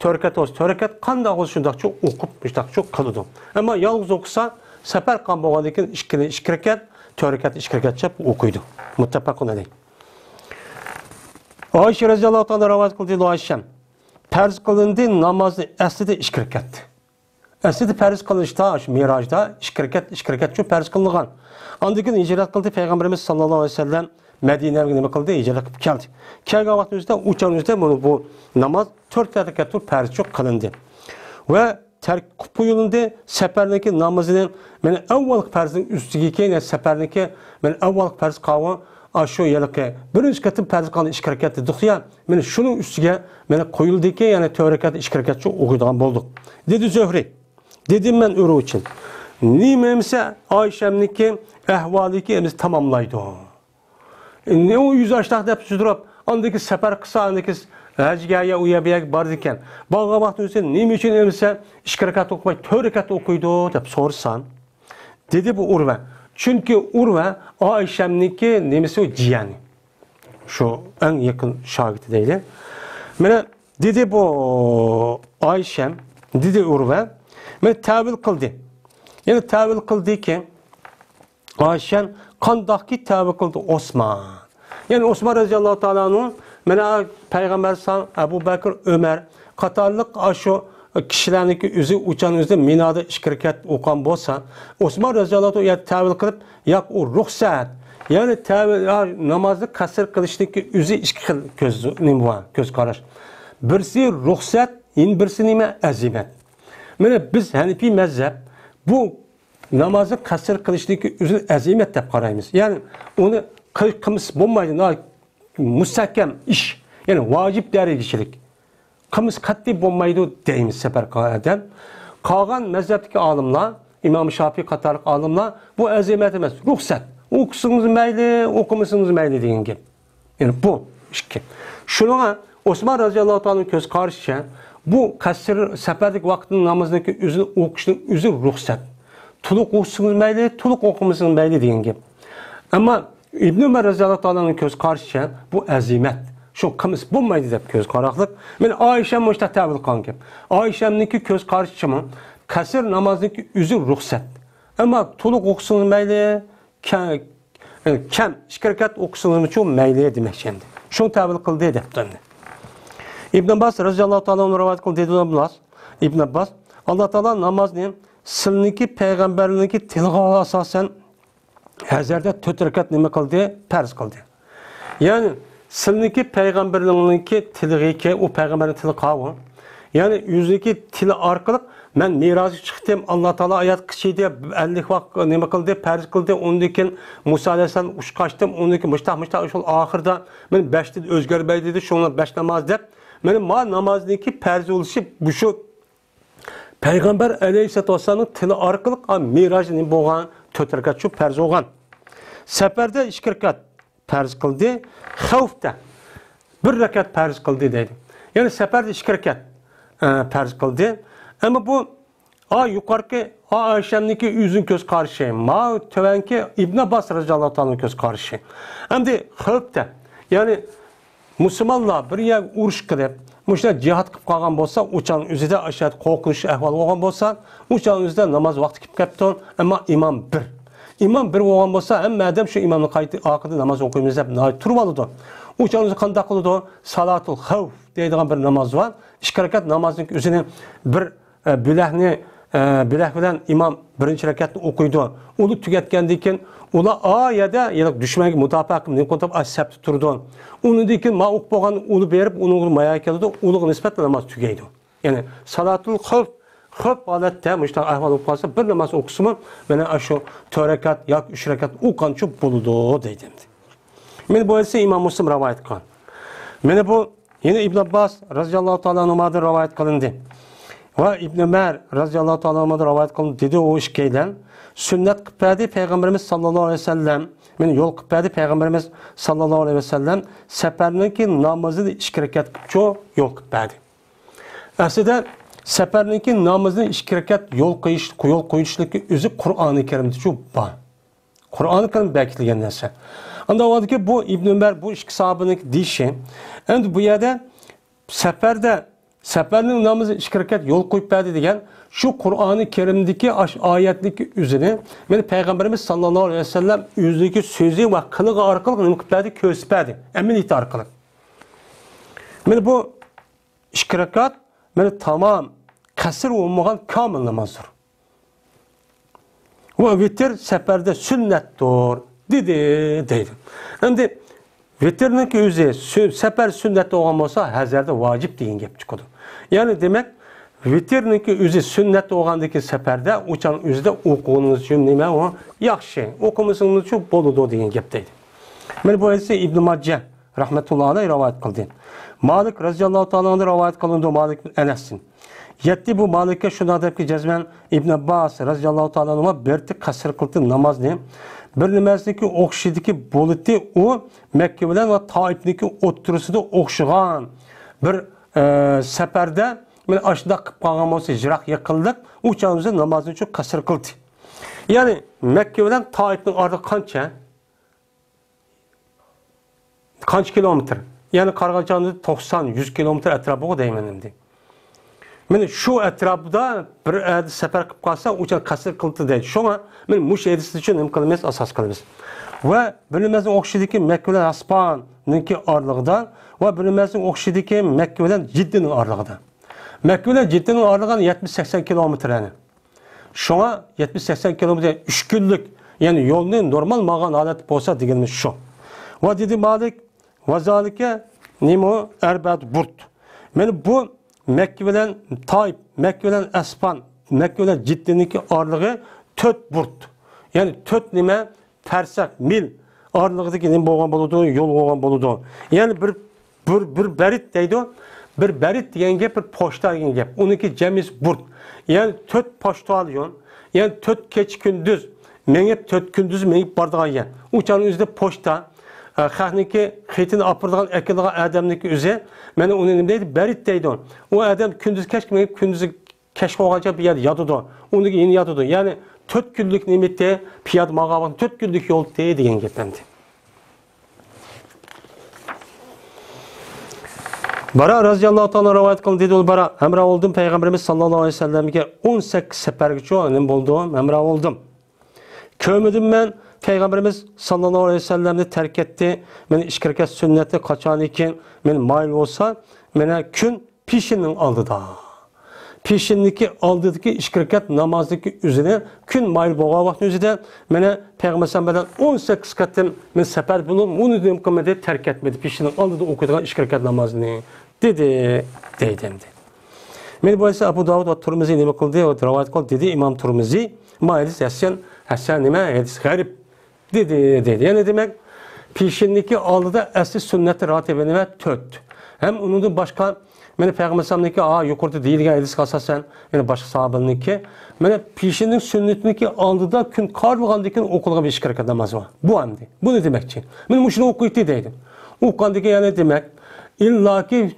4 rakat o'zi 4 rakat qanday o'zi shundaqcha o'qib, shundaqcha qiladi. Ammo yolg'iz o'qisa, safar qilgan bo'lgandan keyin 2 rakat, 4 rakat, 2 rakatcha o'qiydi. Muttafaqun alayh. Ayşe radhiyallohu anha rivoyat qildi, Ayşem farz qilindi namozni aslida 2 rakat. Aslida farz qilinishda, shu Mirojda 2 rakat shu farz qilingan. Ondan keyin hijrat qildi Payg'ambarimiz sallallohu alayhi vasallam Madinaga nima qildi? Hijrat qilib keldi. Kelgan vaqtimizda o'chanimizda bu namoz 4 rakat farz qilindi. Va tark qilib qo'yildi. Safarniki namozini men avval farzning ustiga keyin safarniki men avval farz qilgan Aşu yılıqı birinci katı farz qilgan 2 rakat dedik ya. Men şunun ustiga meni qo'yildi ki yani 4 rakat 2 rakatcha o'qiydigan bo'ldik. Dedi Zuhri. Dedim men o'ru uchun. Nimemse Ayşemniki ahvaliki emiz tamamlaydı. Ne o 100 yaşlıq deb sürdürüp andaki safar qısa andaki hajga ya uyabiyak bar ekan. Balga vaqt o'tsa nima uchun emsa 2 rakat o'qimay 4 rakat o'qiydi deb so'rsan. Dedi bu Urva. Çünkü Urva Ayşem'niki nemisi o ciyani. Şu en yakın şagirdi değil. Mene dedi bu Ayşem, dedi Urva, mene tavil kıldı. Yani tavil kıldı ki Ayşem kandaki tavil kıldı Osman. Yani Osman radıyallahu ta'ala'nın mene Peygamber sallallahu Ebu Bekir, Ömer, Katarlık aşu kişilerniki üzü uçan üzü minada 2 rakat o'qan bo'lsa, Osman radhiyallohu anhu tavil qilib, yo'q u ruxsat. Ya'ni tavil namozni qasr qilishniki üzü 2 xil ko'z qarash. Birisi ruxsat, birisi nima azimat. Mana biz Hanifi mazhab bu namozni qasr qilishniki üzü azimat deb qaraymiz. Ya'ni uni qilmish bo'lmaydi, mustahkam ish, ya'ni vojib darajachilik. Qımız qat'iy bo'lmaydi deymiz safar qilgan. Qolgan mazhabdagi olimlar, Imom Shofiy qatorli olimlar bu azimat emas, ruxsat. O'qisangiz mayli, o'qimasangiz mayli degan gap. Ya'ni bu ishki. Shunga Osman roziyallohu anhu ko'z qarashicha bu qasr safardagi vaqtning namozidagi o'zini o'qishning o'zi ruxsat. To'liq o'qisangiz mayli, to'liq o'qimasangiz mayli degan gap. Ammo Ibn Umar roziyallohu anhuning ko'z qarashicha bu azimat. Şu qimiz bo'lmaydi deb ko'z qaraqliq. Men Ayşem mushta tavil qilgan gap. Ayşemniki ko'z qarashichimi qasr namozniki o'zi ruxsat. Ammo to'liq o'qisangiz mayli, kam 2 rakat o'qisangiz uchun mayli demak endi. Shu tavil qildi debdi. Ibn Abbas radhiyallohu ta'ala rivoyat qildi dedilar. Ibn Abbas Alloh taolo namozni silniki payg'ambarniki tilga asosan hazarda 4 rakat nima qildi? Farz qildi. Ya'ni silniki peygamberliğindeki tiliği o peygamberin tili kavun. Yani yüzdeki tili arkalık ben miracı çıktım Allah Teala ayet kişiydi 50 vak ne kıldı perz kıldı ondaki Musa Aleyhisselam uç kaçtım ondaki müştah şu ahırda ben 5 dedi özgür bey dedi şunlar 5 namaz dep benim ma namazdaki perz oluşu bu şu Peygamber Aleyhisselam'ın tili arkalık miracı boğan 4 rakat şu perz olgan. Seferde 2 rakat farz kıldı. Havfta 1 rakat farz kıldı dedi. Yani seferde 2 rakat farz kıldı. Ama bu yukarıki Ayşem'niki yüzün göz karşı. Ma tövenki İbn Abbas radıyallahu anh'ın göz karşı. Hem de havfta yani Müslümanlar bir yer uruş kılıp müşte cihat kılıp kalgan bolsa uçan üzerinde aşağı korkuş ehval olgan bolsa uçan üzerinde namaz vakti kılıp kapton ama imam bir. İmam bir olan bolsa hem madem şu imamın kaydı akıdı namaz okuyumuz hep turib alıdı. Uçanızı qanday qılıdı? Salatul havf deydigan bir namaz var. 2 rakat namazın üzerine bir bilah bilen imam birinci rakatni okuydu. Ulu tügetkendan keyin ula ayada ya düşmanga mudofaa qilib ne qo'yib asabni turdi. Undan keyin ma o'qib bo'lgan ulu berib uni maya keldi. Uluga nisbatan namoz tugaydi. Ya'ni salatul havf Xo'p, holatda mushta ahvol bo'lib qolsa, bir namoz o'qisimi, mana shu 4 rakat yoki 3 rakat o'qancha bo'ladi deydi. Men bu esa Imom Muslim rivoyat qilgan. Mana bu yine İbn Abbas radhiyallohu ta'ala anhudan rivoyat qilindi. ve İbn Ömer radıyallahu ta'ala anhu'dan rivayet kılındı dedi o işkeyden sünnet kıpadi Peygamberimiz sallallahu aleyhi ve sellem yol kıpadi Peygamberimiz sallallahu aleyhi ve sellem seferninki namazını 2 rekat kıpço yol kıpadi. Aslında seferninki namazını 2 rekat yol koyuşluk üzü Kur'an-ı Kerim'de şu var. Kur'an-ı Kerim bekleyen neyse. Anda vardı ki bu İbn Ömer bu iki sahabenin dişi. Endi bu yerde seferinin namazı 2 rekat yol koyup verdi diyen şu Kur'an-ı Kerim'deki ayetlik üzerine Peygamberimiz sallallahu aleyhi ve sellem yüzdeki sözü ve kılığı arkalık nımkıp verdi, kösüp verdi. Eminiyeti arkalık. Bu 2 rekat tamam kasır olmayan kamil namazdır. Ve vitir seferde sünnettir dedi. Endi vitirnin ki özü sefer sünnet olgan olsa hazırda vacip deyin gep çıkıdı. Yani demek vitirnin ki özü sünnet olgandaki seferde uçan özde okuğunuz için nime o yaxşı okumusunuz çok boludu deyin gep deydi. Bu ise İbn Maccah rahmetullahi aleyh rivayet kıldı. Malik radıyallahu ta'ala anhu rivayet kılındı Malik Enes'in. Yetti bu Malik'e şuna deyip ki cezmen İbn Abbas radıyallahu ta'ala anhu'ma berti kasır kıldı namaz ne? Bir nemazdaki okşidiki bolutu o Mekke bilen ve Taif'deki oturusida okşıgan bir seferde aşında kıp kalgan olsa jirak yakıldık o çağımızda namazını çok kasır kıldı. Yani Mekke bilen Taif'nin ardı kaç kilometre? Yani Kargacan'da 90-100 kilometre etrafı o deymenimdi. Şu etrafda bir sefer kıp kalsa uçan kasır kıldı deydi. Şuna muş edisi için imkanımız asas kılımız. Ve bilimizin okşidiki Mekke bilen Aspan'ınki ağırlığıdan ve bilimizin okşidiki Mekke bilen Ciddi'nin ağırlığıdan. Mekke bilen Ciddi'nin ağırlığıdan 70-80 kilometre yani. Şuna 70-80 kilometre 3 günlük yani yolun normal mağan alet olsa digilmiş şu. Ve dedi Malik ve zalike nimo erbet burt. Bu Mekke bilen Taif, Mekke bilen Aspan, Mekke bilen Ciddi'ninki ağırlığı 4 burt. Yani 4 nime tersak, mil ağırlığıdaki nime boğan boludu, yol boğan boludu. Yani bir berit deydi o. Bir berit diyen gep, bir poşta diyen gep. Onunki cemis burt. Yani 4 poşta alıyorsun. Yani 4 keç gündüz. Menip 4 gündüz menip bardağın yen. Uçanın üzerinde poşta. Xahniki xeytini apırdığın ekildiğin adamniki üzeri. Mene onun elimdeydi, berit deydi on. O adam gündüz keşke menip gündüzü keşke olacak bir yer yadıdı. Ondaki yeni yadıdı. Yani 4 günlük nimette piyad mağabın 4 günlük yol deydi diyen geplendi. Bara razıyallahu ta'ala rivayet kılın dedi ol bara emra oldum Peygamberimiz sallallahu aleyhi ve sellem'e 18 seferge çoğunun bulduğum emra oldum. Kömüdüm ben Peygamberimiz sallallahu aleyhi ve sellem'de terk etti. Men 2 rekat sünneti kaçan iken men mail olsa mene gün pişinin aldı da. Pişindeki aldıdaki 2 rekat namazdaki üzerine gün mail boğa vakti üzerinde mene Peygamber sallallahu 18 katım men sefer bulun bunu dedim ki terk etmedi. Pişinin aldığı okuduğun 2 rekat namazını dedi. Men bu ise Abu Davud ve Tirmizi nime kıldı ve rivayet kıldı dedi İmam Tirmizi mail yasen Hasan nime hadis garip dedi. Yani demek pişindeki aldıda asli sünnet-i ratibenime 4. Hem onun da başka mene Peygamber sallallahu yukarıda deyilgen hadis kasasen yani başka sahabeninki mene pişinin sünnetindeki aldıda gün karlıgandaki okulga bir 2 rekat namaz var. Bu amdi. Bu ne demek ki? Men muşunu okuyup deydim. Okandaki yani demek illaki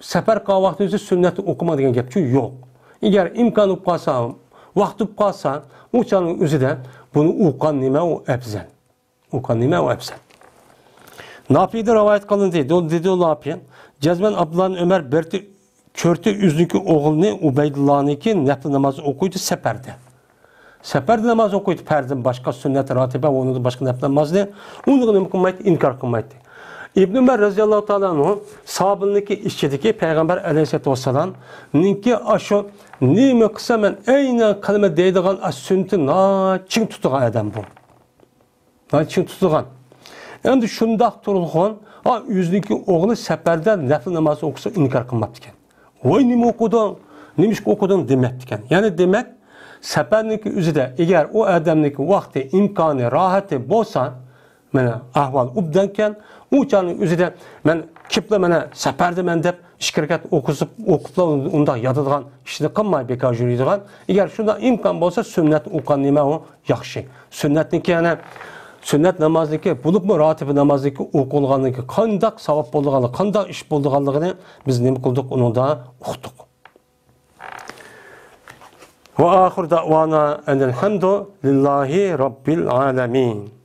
sefer kahvaltı sünneti okuma degan gap yok. Eğer imkan olup kalsa, vaqt olup kalsa, uçanın üzerinde bunu uqan nime o ebzel. Uqan nime o ebzel. Nafi'de rivayet kılın dedi o Nafi. Cezmen Abdullah'ın Ömer berti körtü üzlükü oğlunu Ubeydullah'ınki nefli namazı okuydu seferde. Seferde namazı okuydu perden başka sünnet-i ratibe onu da başka nefli namazı onu mümkün inkar kılmaydı. İbn Ömer radıyallahu ta'ala anhu sahabındaki işçideki Peygamber aleyhisselatü vesselam ninki aşo nime kısa men aynen kalime deydiğen as-sünneti çing tutugan adam bu. Çing tutugan. Yani şundaq turulğun yüzdeki oğlu seferden nefil namazı okusa inkar kılmaptı iken. Oy nime okudun, nimiş okudun demepti iken. Yani demek seferdeki üzerinde eğer o adamdaki vakti, imkanı, rahatı bolsa mene ahval ubdanken uçanın üzerinde men kipla mana safardaman deb ishkirkat o'qibla unda yotadigan ishni qilmay bekor yuradigan. Agar shunda imkon bo'lsa sunnat o'qigan nima u yaxshi. Sunnatniki yana sunnat namozniki bo'libmi rotibi namozniki o'qilganligi qandoq savob bo'lganligi, qandoq ish bo'lganligini biz nima qildik uningda uqdik. Va oxir da'vona alhamdu lillahi robbil alamin.